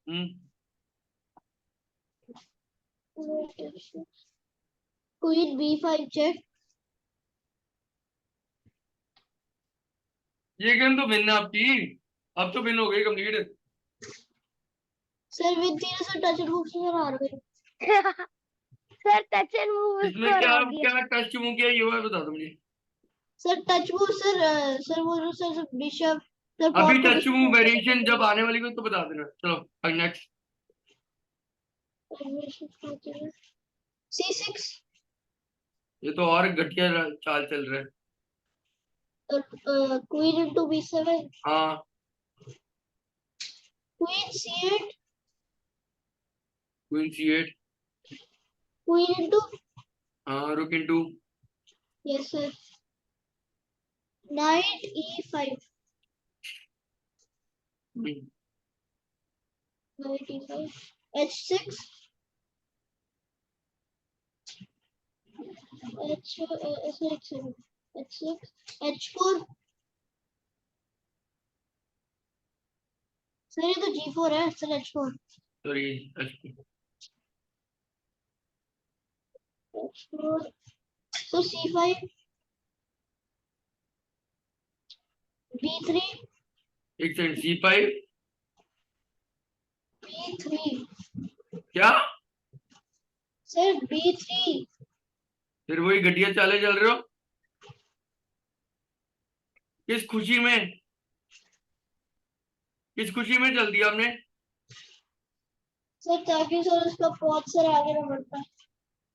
हम्म, queen b5 check ये गेम तो विन है आपकी, अब तो विन हो गई कंप्लीट। सर विन तीन सर टच रूप से सर हार गए सर टच एंड मूव इसमें उसको क्या हरा दिया। क्या टच मूव किया ये बात बता दो मुझे। सर टच वो सर सर वो जो सर बिशप सर अभी पॉन को टच मूव वेरिएशन जब आने वाली कोई तो बता देना। चलो नेक्स्ट। c6 ये तो और घटिया चाल चल रहा है। queen into b7 हाँ, queen c8 queen C8, queen into हाँ रुक into, yes sir knight e5 knight e5 h6 h6 h4 sir ये तो g4 है sir h4 sorry h4 so c5 b3 एक सेकंड, C5 b3 क्या? Sir b3 फिर वही घटिया चाले चल रहे हो? किस खुशी में, किस खुशी में चल दिया आपने? सर ताकि सर उसका पॉट सर आगे ना बढ़ पाए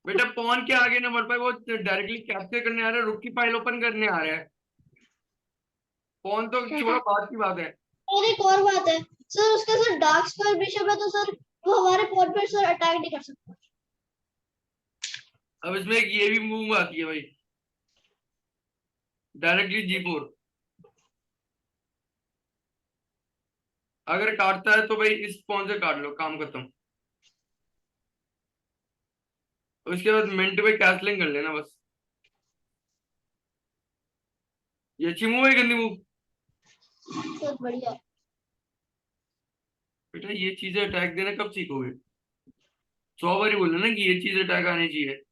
बेटा पॉन के आगे ना बढ़ पाए, वो डायरेक्टली कैप्चर करने आ रहा है, रुक की फाइल ओपन करने आ रहा है। पॉन तो छोड़ो, बात की बात है। और एक और बात है सर उसका सर डार्क स्क्वायर बिशप है तो सर वो हमारे पॉट पर सर अटैक नहीं कर सकता अब इसमें एक ये भी मूव आती है भाई, डायरेक्टली G4। अगर काटता है तो भाई इस पॉन से काट लो, काम खत्म। उसके बाद मिनट पे कैसलिंग कर लेना बस। ये अच्छी मूव है, गंदी मूव? सर बढ़िया बेटा ये चीजें अटैक देना कब सीखोगे? 100 बार ही बोलो ना कि ये चीज अटैक आनी चाहिए।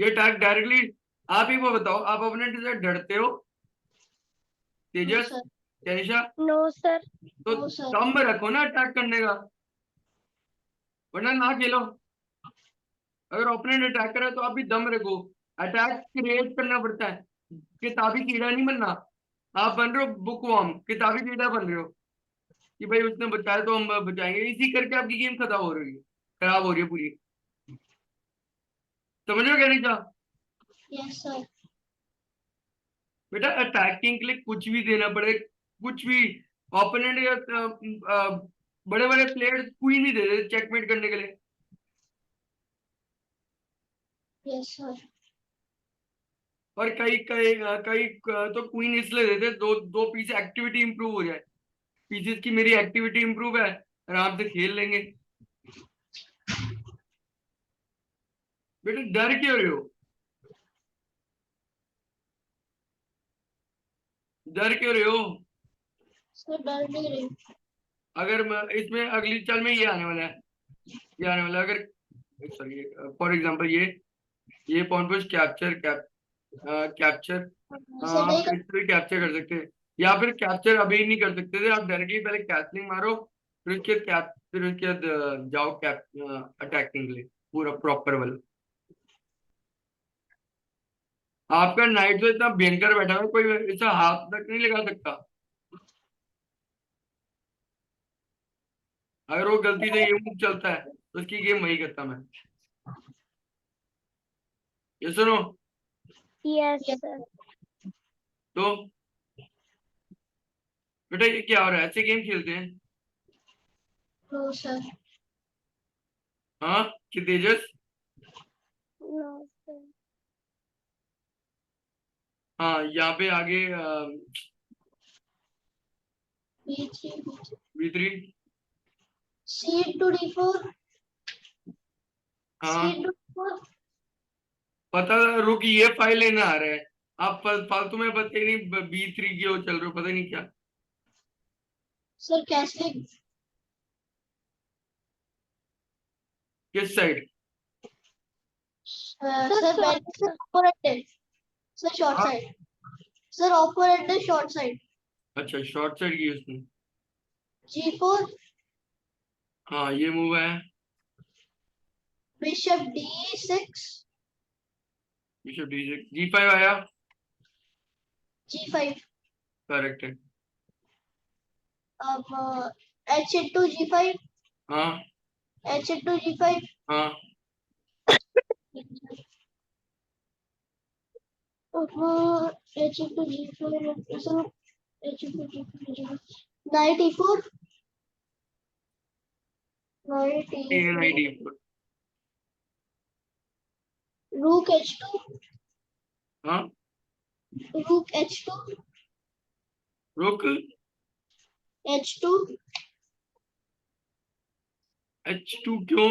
ये अटैक डायरेक्टली, आप ही को बताओ, आप अपने से डरते हो नो तेजस, सर कैशा? No sir. तो नो सर दम रखो ना अटैक करने का, वरना ना खेलो। अगर ओपोनेंट अटैक करे तो आप भी दम रखो। अटैक क्रिएट करना पड़ता है, किताबी कीड़ा नहीं बनना। आप बन रहे हो बुक वॉर्म, किताबी कीड़ा बन रहे हो कि भाई उसने बचाया तो हम बचाएंगे, इसी करके आपकी गेम खत्म हो रही है। खराब हो रही है पूरी। समझ रहे हो क्या नहीं था यस सर। बेटा? अटैकिंग के लिए कुछ भी देना पड़े, कुछ भी। ओपोनेंट या बड़े बड़े प्लेयर्स क्वीन ही दे देते चेकमेट करने के लिए। Yes sir. और कई कई कई तो क्वीन इसलिए देते दो दो पीस एक्टिविटी इंप्रूव हो जाए। पीसेस की मेरी एक्टिविटी इंप्रूव है, आराम से खेल लेंगे। बेटा डर क्यों रहे हो? डर क्यों रहे हो? सर डर नहीं रही। अगर इसमें अगली चाल में ये आने वाला है, ये आने वाला है। अगर सॉरी, फॉर एग्जांपल ये pawn push capture capture, sir आप नहीं कर। इससे भी कैप्चर कर सकते हैं, या फिर कैप्चर अभी नहीं कर सकते थे, आप डायरेक्टली पहले कैस्लिंग मारो, फिर उसके बाद जाओ कैप अटैकिंग के लिए पूरा प्रॉपर वाला। आपका नाइट तो इतना भयंकर बैठा है, कोई ऐसा हाथ तक नहीं लगा सकता। अगर वो गलती से ये मूव चलता है तो उसकी गेम वही करता मैं। ये सुनो यस Yes. सर। तो बेटा ये क्या हो रहा है? ऐसे गेम खेलते हैं? No sir. हाँ कि तेजस? No sir. हाँ यहाँ पे आगे B3 V3। C to D4 हाँ C to D4 पता, रुक, ये फाइल लेना आ रहा है। आप फालतू में पता ही नहीं B3 की वो चल रहे हो, पता ही नहीं क्या। सर कैसे? किस साइड? सर बैक से ऊपर है। सर शॉर्ट हाँ साइड। सर ऊपर है शॉर्ट साइड। अच्छा, शॉर्ट साइड की उसने। G4 हाँ ये मूव है। Bishop D6 bishop D6, G5 आया। G5। करेक्ट है। अब H into G5 हाँ H into G5 हाँ अब H into G5 sir H into G5 Knight E4 Knight E4 D4। Rook H2 हाँ Rook H2 रुक, H2 H2 क्यों?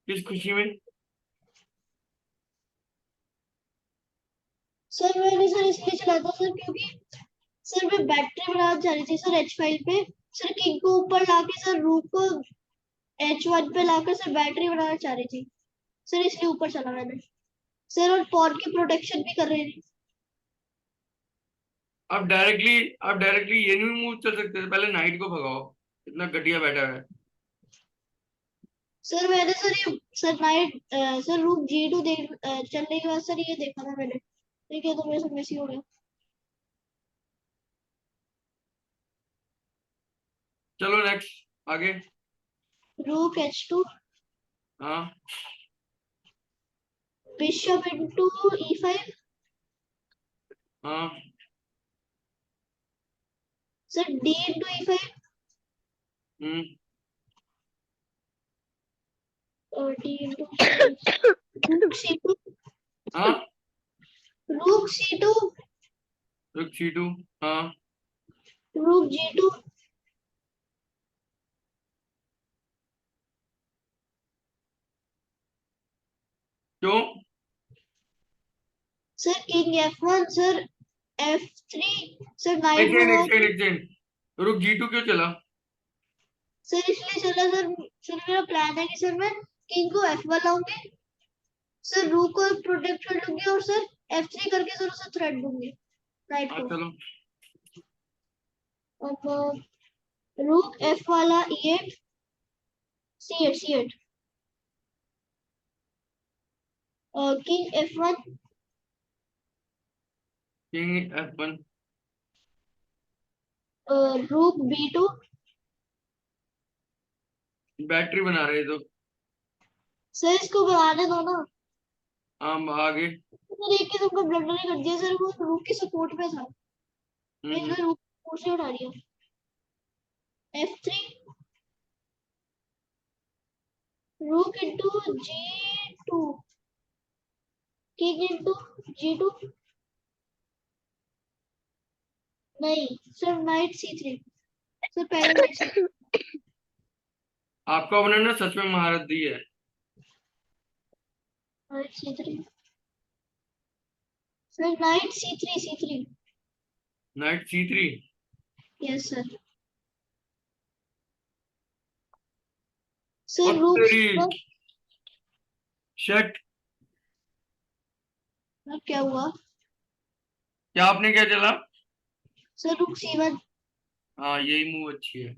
किस खुशी में? सर मैंने सर इसलिए चला था सर क्योंकि सर मैं बैटरी बनाना चाह रही थी सर H5 पे। सर किंग को ऊपर लाके सर रूक को H1 पे लाकर सर बैटरी बनाना चाह रही थी सर, इसलिए ऊपर चला मैंने सर। और पॉन की प्रोटेक्शन भी कर रही थी। आप डायरेक्टली ये नहीं मूव चल सकते थे? पहले नाइट को भगाओ, इतना घटिया बैठा है। सर मैंने सर ये सर नाइट सर रूक G2 चलने के बाद सर ये देखा था मैंने, ठीक है, तो मेरे से मिस हो गया। चलो नेक्स्ट, आगे। रूक H2 हाँ बिशप into E5 हाँ सर D into E5 हम्म और D into रूक C2 हाँ रूक C2 रुक, C2। हाँ रूक G2 क्यों? Sir king F1 sir F3 sir एक नाइट सेकंड भगा एक सेकंड एक सेकंड, रुक, G2 क्यों चला? सर इसलिए चला सर। सर मेरा प्लान है कि सर मैं किंग को F1 लाऊंगी सर, रूक को प्रोटेक्ट कर लूंगी और सर F3 करके सर उसे थ्रेट दूंगी नाइट हाँ को। चलो। अब रूक F वाला E8 C8 king F1 king F1। रूक B2 बैटरी बना रहे तो सर इसको बनाने दो ना। हम आगे। सर एक किस्म का ब्लंडर ही कर दिया सर, वो रूक की सपोर्ट पे था, हम्म, मैंने रूक सपोर्ट से उठा दिया। F3 रूक into G2, king into G2, नहीं सर नाइट C3, सर पहले नाइट C3, आपका ओनर ने सच में महारत दी है। Night C3, sir night C3, night C3। Yes sir. और सर रूक तेरी शट, क्या हुआ? क्या आपने क्या चला? सर रूक C1, हाँ यही मूव अच्छी है।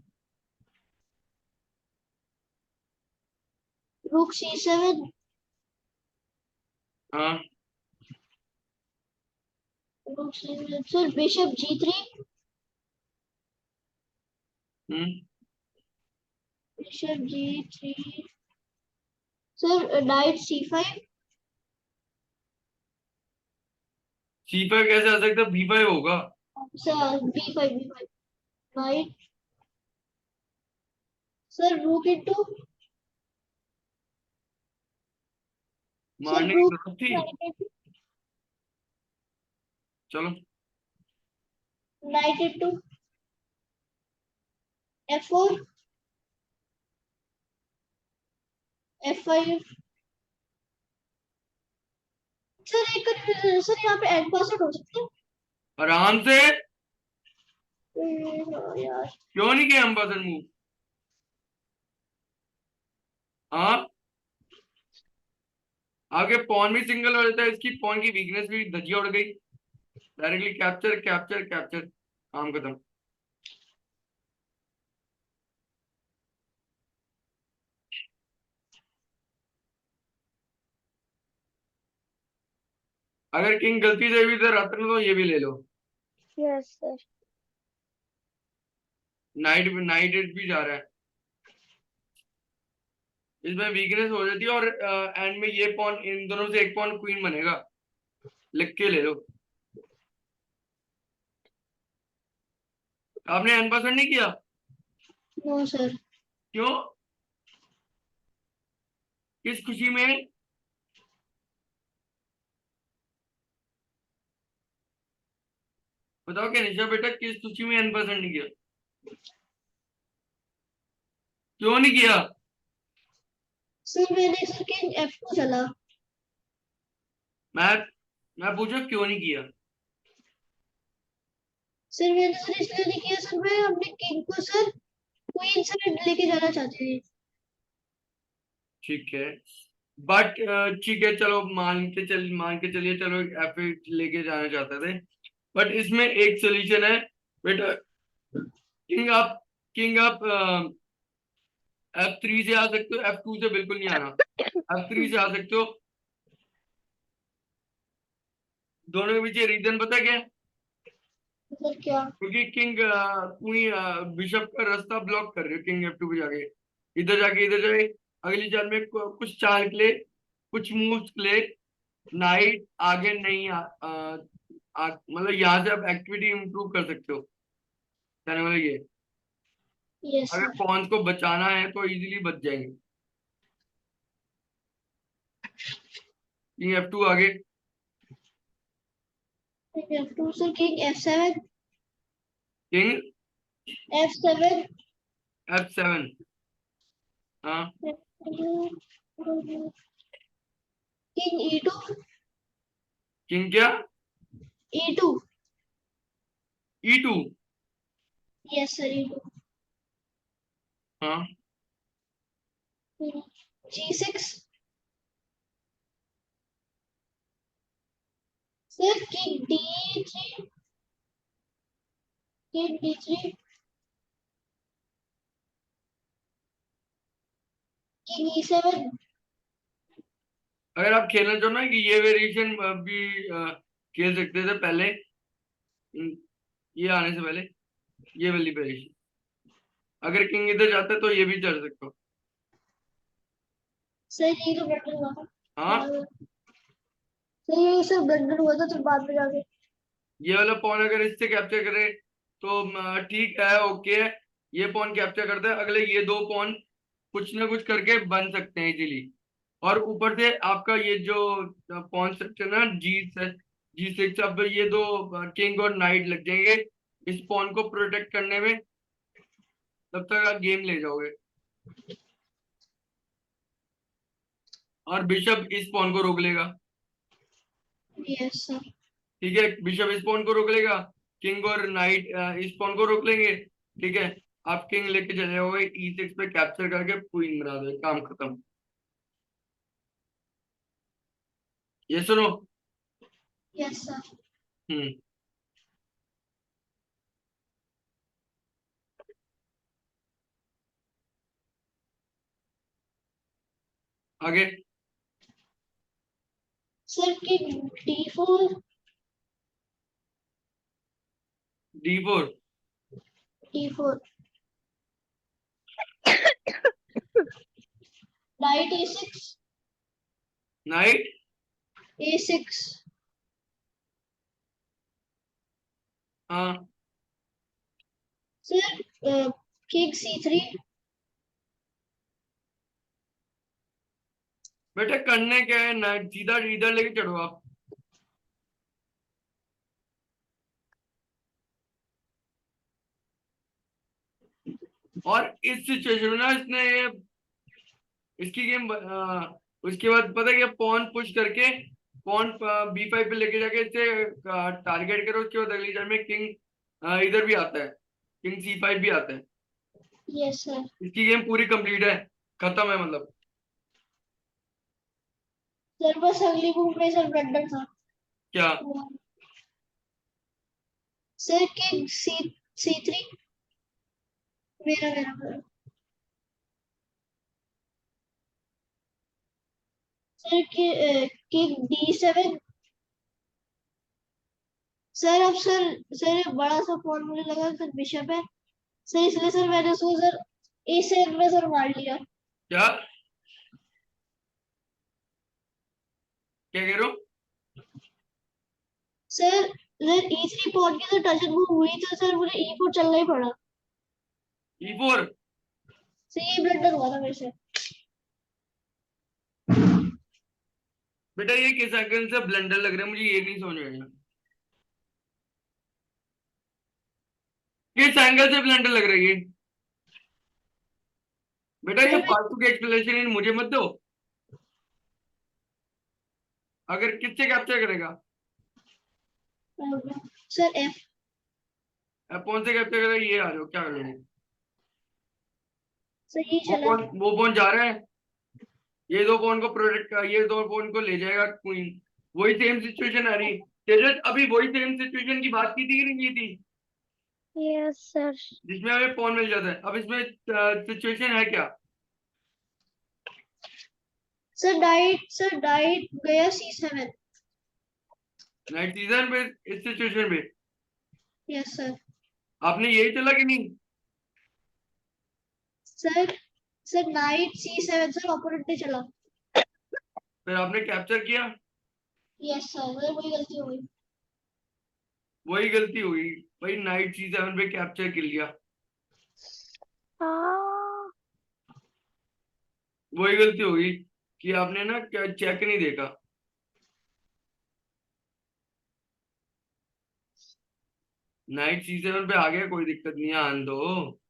रूक C7, हाँ रूक C7, sir bishop G3, bishop G3, sir night C5, C5 कैसे आ सकता है? B5 होगा। सर B5, नाइट, सर रूक इनटू, सर मारने की रूक जरूरत थी। चलो night into F4, F5, sir एक कंफ्यूजन सर, यहाँ पे एंड पासवर्ड हो सकते आराम से। हैं? हाँ यार, क्यों नहीं किया एम्बेसडर मूव? हाँ आगे पॉन भी सिंगल हो जाता है, इसकी पॉन की वीकनेस भी धज्जियां उड़ गई। डायरेक्टली कैप्चर कैप्चर कैप्चर, काम खत्म। अगर किंग गलती से भी इधर आता ना तो ये भी ले लो। Yes sir. नाइट नाइट भी जा रहा है, इसमें वीकनेस हो जाती है। और एंड में ये पॉन, इन दोनों से एक पॉन क्वीन बनेगा, लिख के ले लो। आपने एंड पसंद नहीं किया? नो सर, क्यों? किस खुशी में? बताओ क्या निशा बेटा, किस खुशी में एंड पसंद नहीं किया? क्यों नहीं किया? सर मैंने सर किंग F2 चला, मैं मैं पूछा क्यों नहीं किया? सर मैंने सर इसलिए नहीं किया सर, मैं अपने किंग को सर क्वीन से लेके जाना चाहती थी। ठीक है, बट ठीक है चलो, मान के चलिए, चलो एफ लेके जाना चाहते थे, बट इसमें एक सोल्यूशन है बेटा। किंग आप F3 से आ सकते हो, F2 से बिल्कुल नहीं आना। F3 से आ सकते हो। दोनों के पीछे रीजन पता है क्या है? सर क्या? क्योंकि किंग क्वीन बिशप का रास्ता ब्लॉक कर रही है। किंग F2 पे जाके, इधर जाए, अगली चाल में कुछ चाल के लिए, कुछ मूव्स के लिए नाइट आगे नहीं मतलब यहाँ से आप एक्टिविटी इंप्रूव कर सकते हो। कहने वाला ये, यस अगर सर, पॉन्स को बचाना है तो इजीली बच जाएंगे। किंग F2 आगे। King F2, sir king F7, king F7, F7। हाँ किंग E2, किंग क्या? E2, E2। Yes sir E2, हाँ G6, sir king D3, king D3, king E7, अगर आप खेलना चाहो ना कि ये वेरिएशन भी खेल सकते थे पहले, ये आने से पहले, ये वाली वेरिएशन। अगर किंग इधर जाता है तो ये भी चल सकता हो। सर यही तो ब्लंडर हुआ था। हाँ, सर यही सर ब्लंडर हुआ था, फिर बाद में जाके। ये वाला पॉन अगर इससे कैप्चर करे तो ठीक है, ओके है। ये पॉन कैप्चर करता है, अगले ये दो पॉन कुछ ना कुछ करके बन सकते हैं इजीली। और ऊपर से आपका ये जो पॉन स्ट्रक्चर ना जी6, अब ये दो किंग और नाइट लग जाएंगे इस पॉन को प्रोटेक्ट करने में, तब तक आप गेम ले जाओगे। और बिशप इस पॉन को रोक लेगा। Yes sir. ठीक है, बिशप इस पॉन को रोक लेगा, किंग और नाइट इस पॉन को रोक लेंगे। ठीक है, आप किंग लेके चले जाओगे E6 पे, कैप्चर करके क्वीन बना दो, काम खत्म। ये सुनो। Yes sir. हम्म। आगे। Sir king D4। D4। D4। Knight A6। Knight A6। हाँ, सर किंग C3। बेटा करने क्या है, नाइट सीधा इधर लेके चढ़ो आप। और इस सिचुएशन में ना इसने ये इसकी गेम उसके बाद पता है क्या, पॉन पुश करके पॉन B5 पे लेके जाके इसे टारगेट करो। उसके बाद अगली टर्न में किंग इधर भी आता है, किंग C5 भी आता है। Yes sir. इसकी गेम पूरी कंप्लीट है, खत्म है मतलब। सर बस अगली मूव में सर ब्लंडर था। क्या? Sir king C3। मेरा मेरा मेरा। Sir king D7। सर अब सर एक बड़ा सा पॉन मुझे लगा सर बिशप है। सर इसलिए सर मैंने उसको सर A7 में सर मार लिया। क्या क्या कह रहे हो? सर E3 पॉन की तो टच मूव हुई तो सर मुझे E4 चलना ही पड़ा। E4। सर ये ब्लंडर हुआ था मेरे से। बेटा ये किस एंगल से ब्लंडर लग रहा है, मुझे ये नहीं समझ में आया। किस एंगल से ब्लंडर लग रही है? बेटा ये सर फालतू के एक्सप्लेनेशन मुझे मत दो। अगर किससे कैप्चर करेगा? Sir F। अब कौन से कैप्चर करेगा, ये आ रहे हो क्या कर रहे हो? सर ये चला। वो कौन जा रहा है? ये दो पॉन को प्रोटेक्ट कर, ये दो पॉन को ले जाएगा क्वीन। वही सेम सिचुएशन आ रही है। तेजस अभी वही सेम सिचुएशन की बात की थी कि नहीं की थी, यस सर। जिसमें हमें पॉन मिल जाता है। अब इसमें सिचुएशन है क्या? सर नाइट गया C7। नाइट सीजन पे, इस सिचुएशन पे यस सर। आपने यही चला कि नहीं? Sir sir night C7 sir opponent ने चला। फिर आपने कैप्चर किया। यस सर मेरे वही गलती हो गई। वही गलती हुई भाई, नाइट C7 पे कैप्चर कर लिया। हाँ। वही गलती हुई कि आपने ना क्या चेक नहीं देखा। नाइट C7 पे आ गया, कोई दिक्कत नहीं है, आन दो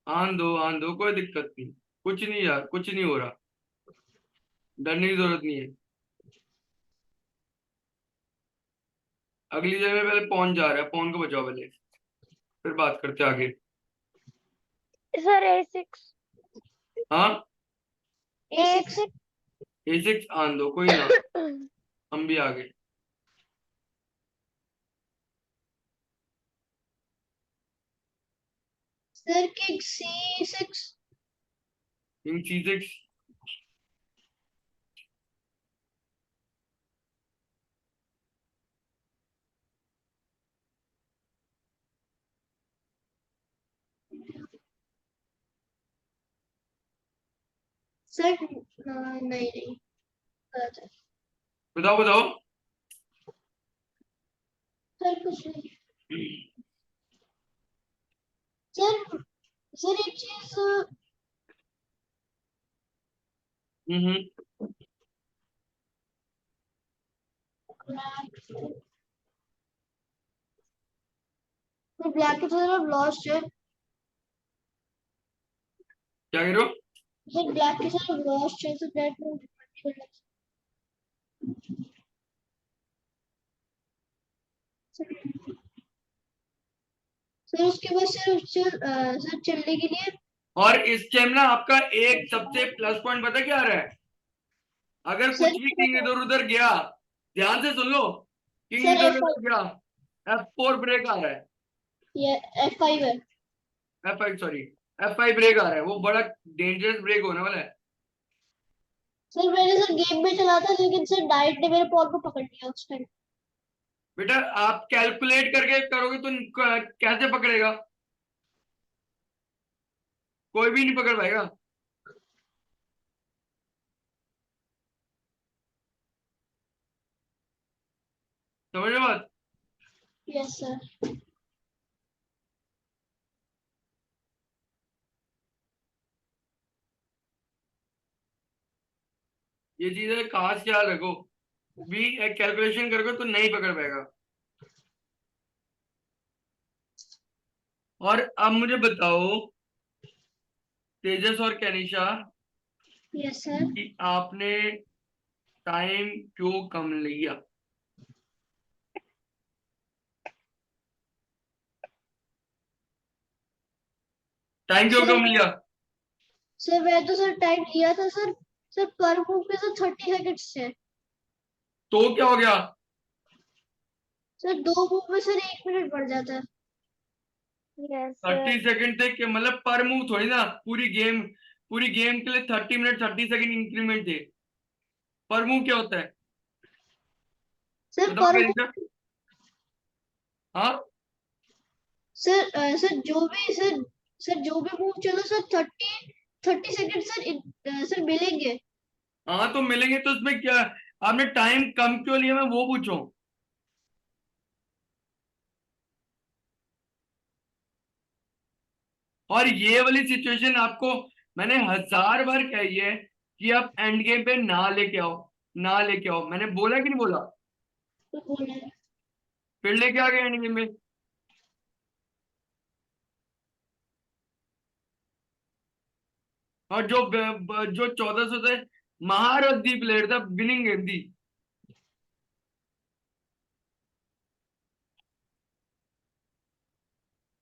आन दो आन दो, कोई दिक्कत नहीं। कुछ नहीं यार, कुछ नहीं हो रहा, डरने की जरूरत नहीं है। अगली जगह में पहले पहुंच जा रहा है, पौन को बचाओ पहले, फिर बात करते हैं आगे। Sir A6। हाँ, A6। A6 आन दो, कोई ना, हम भी आगे। Sir king C6। King C6। Sir नहीं नहीं गलत है बताओ बताओ। सर कुछ नहीं सर सर एक चीज हम्म। ब्लैक की तरफ लॉस्ट है क्या कह रहे हो? सर ब्लैक की तरफ लॉस्ट है तो ब्लैक में सर उसके बाद सर चलने के लिए और इस टाइम ना आपका एक सबसे प्लस पॉइंट पता क्या आ रहा है? अगर सर कुछ भी किंग इधर उधर गया, ध्यान से सुन लो, किंग सर इधर उधर गया, F4 ब्रेक आ रहा है, ये F5 है F5 सॉरी, F5 ब्रेक आ रहा है, वो बड़ा डेंजरस ब्रेक होने वाला है। सर मैंने सर गेम में चला था लेकिन सर डाइट ने मेरे पॉल को पकड़ लिया उस टाइम बेटा आप कैलकुलेट करके करोगे तो कैसे पकड़ेगा? कोई भी नहीं पकड़ पाएगा। समझ रहे बात? यस सर ये चीजें खास ख्याल रखो, भी कैलकुलेशन करोगे तो नहीं पकड़ पाएगा। और अब मुझे बताओ तेजस और कैनिशा यस सर कि आपने टाइम क्यों कम लिया? टाइम क्यों सर कम लिया? सर मैं तो सर टाइम लिया था सर सर पर मूव पे तो 30 सेकंड्स थे तो क्या हो गया? सर 2 मूव में सर 1 मिनट बढ़ जाता है यस 30 सेकंड थे कि मतलब पर मूव थोड़ी ना, पूरी गेम के लिए 30 मिनट 30 सेकंड इंक्रीमेंट थे। पर मूव क्या होता है? सर बताओ पर कैनिशा। मूव हाँ सर सर जो भी मूव चलो सर 30 सेकंड सर मिलेंगे हाँ तो मिलेंगे तो उसमें क्या, आपने टाइम कम क्यों लिया मैं वो पूछूं? और ये वाली सिचुएशन आपको मैंने 1000 बार कही है कि आप एंड गेम पे ना लेके आओ, ना लेके आओ, मैंने बोला कि नहीं बोला? तो बोला है फिर लेके आ गए एंड गेम में। और जो 1400 थे, महारथी प्लेयर था, विनिंग गेम थी।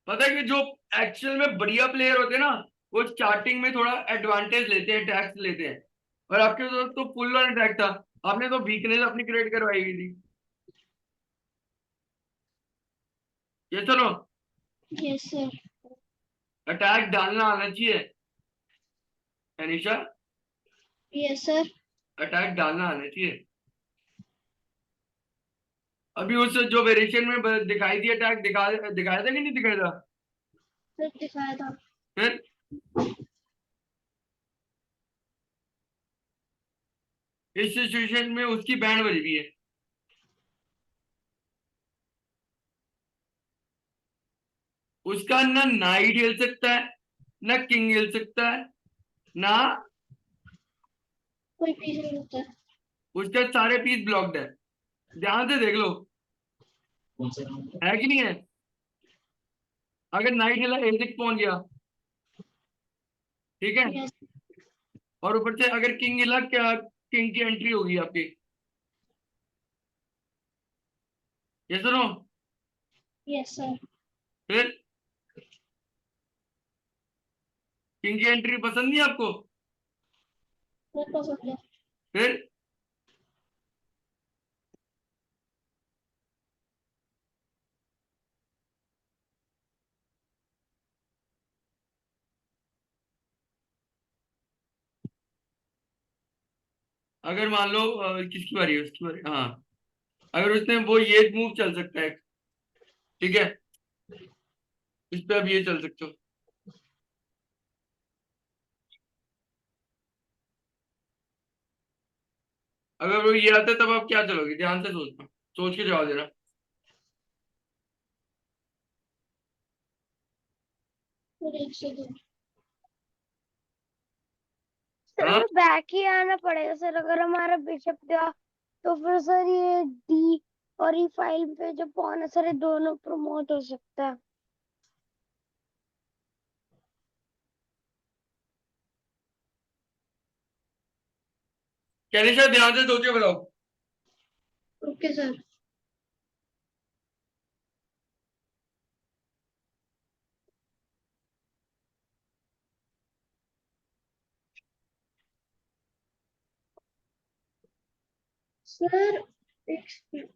पता है कि जो एक्चुअल में बढ़िया प्लेयर होते हैं ना, वो स्टार्टिंग में थोड़ा एडवांटेज लेते हैं, टैक्स लेते हैं। और आपके दोस्त तो फुल ऑन अटैक था, आपने तो वीकनेस अपनी क्रिएट करवाई हुई थी। ये सुनो, यस सर अटैक डालना आना चाहिए अनिशा, यस सर अटैक डालना आना चाहिए। अभी उस जो वेरिएशन में दिखाई दिया अटैक, दिखाया था कि नहीं दिखाया था? सर दिखाया था फिर इस सिचुएशन में उसकी बैंड बजी हुई है। उसका ना नाइट हिल सकता है, ना किंग हिल सकता है, ना कोई पीस नहीं होता उसके सारे पीस ब्लॉक्ड है। ध्यान से देख लो, कौन सा राउंड था? है कि नहीं है? अगर नाइट हिला A6 पहुंच गया, ठीक है, यस और ऊपर से अगर किंग हिला, क्या किंग की एंट्री होगी आपकी। ये सुनो, यस सर फिर किंग की एंट्री पसंद नहीं आपको? सर पसंद है फिर अगर मान लो किसकी बारी है, उसकी बारी, हाँ, अगर उसने वो ये मूव चल सकता है, ठीक है, इस पे अब ये चल सकते हो। अगर वो ये आता है तब आप क्या चलोगे, ध्यान से सोचना, सोच के जवाब देना। सर एक सेकंड। सर हाँ हमें बैक ही आना पड़ेगा सर, अगर हमारा बिशप गया तो फिर सर ये डी और ई फाइल पे जो पॉन है सर ये दोनों प्रमोट हो सकता है। कैनिशा ध्यान से सोच के बताओ। Okay sir. सर एक second.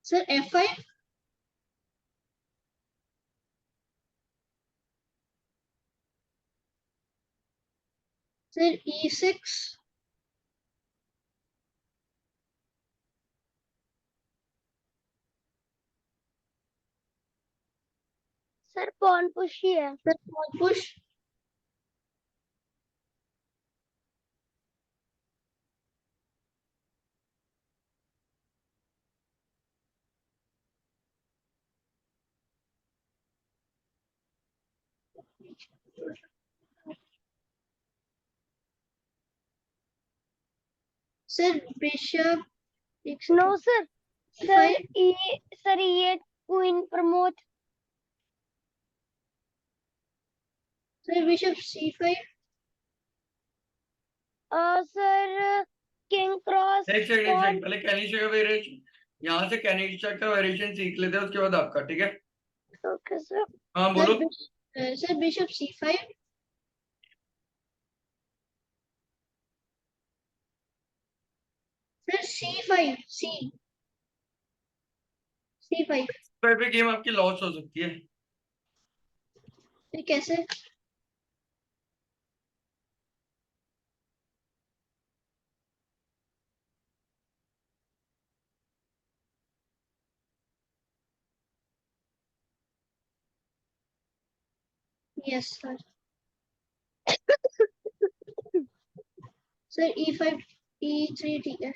Sir F5। Sir E6। Sir pawn push ही है। Sir pawn push। Sir bishop एक नो सेकंड। सर, सर ये queen promote. Sir bishop C5। Sir king cross एक सेकंड पॉन। पहले कैनिशा का वेरिएशन, यहाँ से कैनिशा का वेरिएशन सीख लेते हैं, उसके बाद आपका, ठीक है। Okay sir. हाँ बोलो। Sir bishop C5। Sir C5 C5। पे गेम आपकी लॉस हो सकती है। फिर कैसे? Yes sir. Sir E5 E3 ठीक है।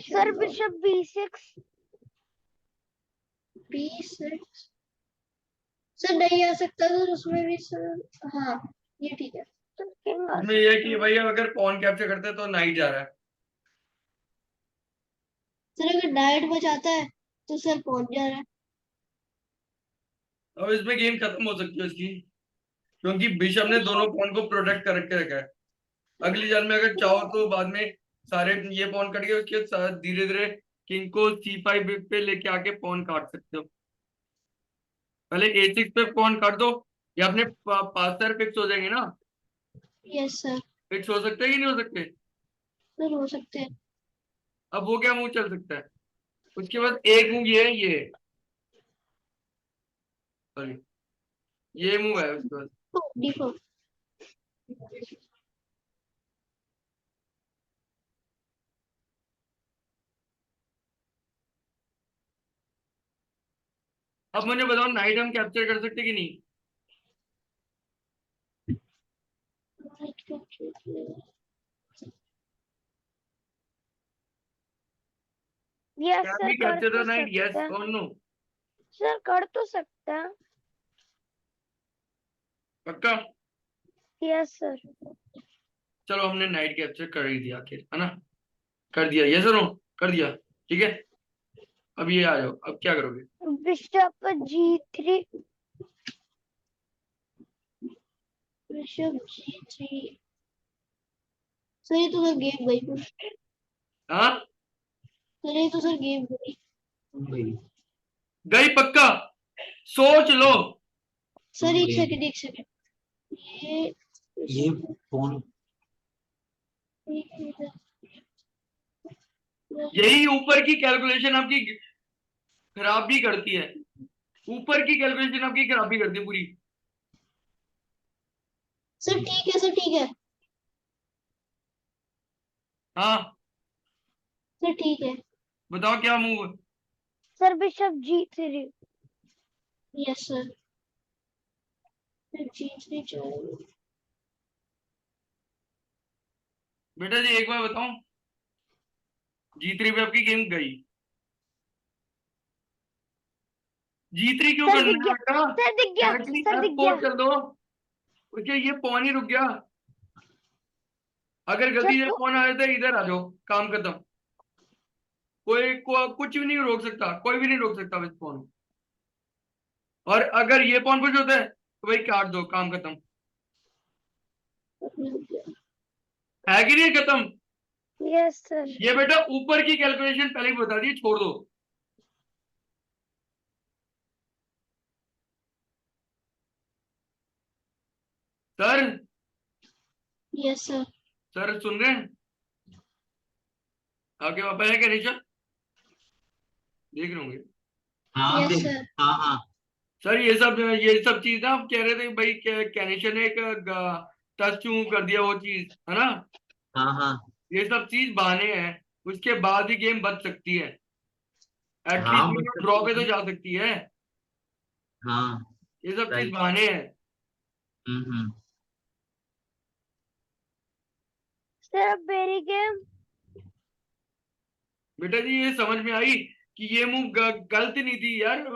Sir bishop B6। B6। Sir नहीं आ सकता सर उसमें भी सर। हाँ ये ठीक है। सर किंग आ इसमें ये है सकता कि है। भाई अगर पॉन कैप्चर करते हैं तो नाइट जा रहा है। सर अगर नाइट बचाता है तो सर पहुंच जा रहा है। अब इसमें गेम खत्म हो सकती है इसकी, क्योंकि बिशप ने दोनों पॉन को प्रोटेक्ट करके रखा है। अगली चाल में अगर चाहो तो बाद में सारे ये पॉन कट गए, उसके साथ धीरे धीरे किंग को C5 पे लेके आके पॉन काट सकते हो। पहले A6 पे पॉन काट दो, या अपने पास फिक्स हो जाएंगे ना। Yes sir. फिक्स हो सकते हैं कि नहीं हो सकते। सर हो सकते हैं। अब वो क्या मूव चल सकता है, उसके बाद एक मूव ये है, ये सॉरी ये मूव है उसके बाद। D4। अब मुझे बताओ नाइट हम कैप्चर कर सकते कि नहीं। यस कैन सर वी कर कैप्चर तो द नाइट, सकता यस है। और नो। सर कर तो सकता है। पक्का। Yes sir. चलो हमने नाइट कैप्चर कर ही दिया आखिर, है ना। कर दिया, यस और नो कर दिया, ठीक है। अब ये आ जाओ, अब क्या करोगे। Bishop G3। Bishop G3। Sir ये तो सर गेम गई फिर। हाँ सर ये तो सर गेम गई। गई पक्का, सोच लो। सर एक सेकंड ये ये फोन यही ऊपर की कैलकुलेशन आपकी खराब भी करती है, ऊपर की कैलकुलेशन आपकी खराब भी करती है पूरी। सर ठीक है, सर ठीक है, हाँ सर ठीक है। बताओ क्या move. Sir bishop G3। Yes sir. G3 चाहिए। बेटा जी एक बार बताओ, G3 पे आपकी गेम गई, G3 क्यों सर दिख करना है गया, बेटा? सर दिख गया, डायरेक्टली सर दिख F4 गया। चल दो, उसके ये पॉन ही रुक गया। अगर सर गलती से तो पॉन आ जाता है इधर आ जाओ, काम खत्म। कुछ भी नहीं रोक सकता, कोई भी नहीं रोक सकता इस पॉन को। और अगर ये पॉन कुछ होता है तो भाई काट दो, काम खत्म। है कि नहीं खत्म? Yes sir. ये बेटा ऊपर की कैलकुलेशन पहले ही बता दी, छोड़ दो। Sir, yes sir. सर सुन रहे हैं? आपके पापा है क्या निशा? देख रहे होंगे। हाँ यस देख, सर। हाँ हाँ सर ये सब चीज ना आप कह रहे थे भाई, कैनिशा ने एक टच टू कर दिया वो चीज, है ना? हाँ हाँ ये सब चीज बहाने हैं, उसके बाद ही गेम बच सकती है, हाँ एटलीस्ट बस ड्रॉ पे तो जा सकती है। हाँ ये सब चीज राइट। बहाने हैं। हम्म। सर अब मेरी गेम। बेटा जी ये समझ में आई कि ये मूव गलत नहीं थी यार।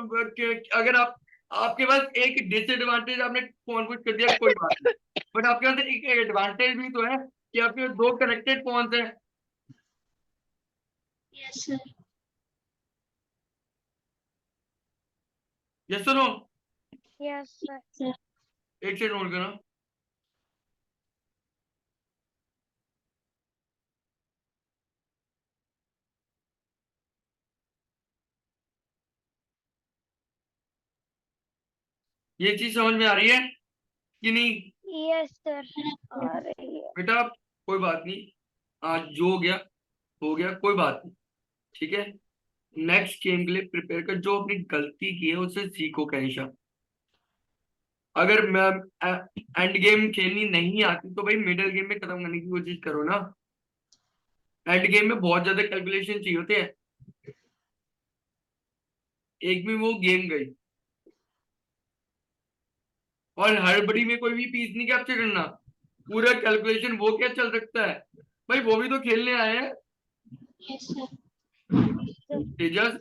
अगर आप, आपके पास एक डिसएडवांटेज, आपने पॉन पुश कर दिया कोई बात नहीं, बट आपके पास एक एडवांटेज भी तो है कि आपके पास दो कनेक्टेड पॉन्स है। Yes sir. ये सुनो, यस सर। सर एक सेकंड होल्ड करो। ये चीज समझ में आ रही है कि नहीं? यस सर आ रही है। बेटा कोई बात नहीं, आज जो हो गया, कोई बात नहीं, ठीक है? नेक्स्ट गेम के लिए प्रिपेयर कर, जो अपनी गलती की है उससे सीखो कैनिशा। अगर मैं एंड गेम खेलनी नहीं आती तो भाई मिडिल गेम में खत्म करने की कोशिश करो ना। एंड गेम में बहुत ज्यादा कैलकुलेशन चाहिए होते हैं, एक भी वो गेम गई। और हड़बड़ी में कोई भी पीस नहीं कैप्चर करना, पूरा कैलकुलेशन वो क्या चल सकता है भाई, वो भी तो खेलने आए हैं। Yes sir. तेजस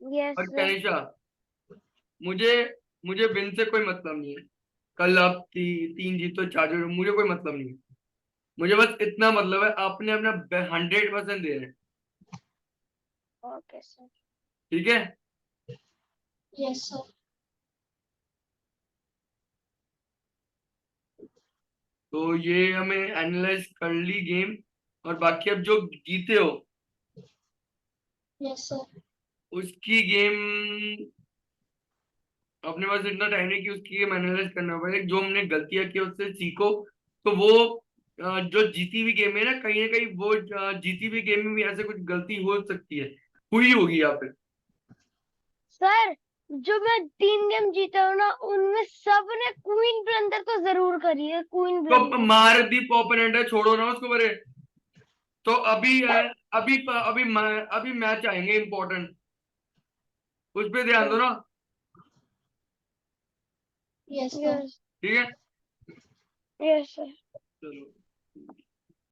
यस और सर। कैनिशा, मुझे मुझे विन से कोई मतलब नहीं है। कल आप तीन जीतो चार जीतो, मुझे कोई मतलब नहीं है। मुझे बस इतना मतलब है आपने अपना 100% दे रहे हैं, ओके सर। ठीक है? Yes sir. तो ये हमें एनालाइज कर ली गेम, और बाकी अब जो जीते हो यस सर। उसकी गेम, अपने पास इतना टाइम नहीं कि उसकी गेम एनालाइज करना पड़े। जो हमने गलतियां की उससे सीखो। तो वो जो जीती हुई गेम है ना कहीं वो जीती हुई गेम में भी ऐसे कुछ गलती हो सकती है, हुई होगी यहाँ पे। सर जो मैं 3 गेम जीता हूँ ना उनमें सबने क्वीन ब्लंडर तो जरूर करी है, क्वीन तो ब्लंडर। मार दी ओपोनेंट है, छोड़ो ना उसको बरे। तो अभी मैच आएंगे इंपॉर्टेंट, उस पर ध्यान दो ना, यस सर। यस। ठीक है? Yes sir. चलो।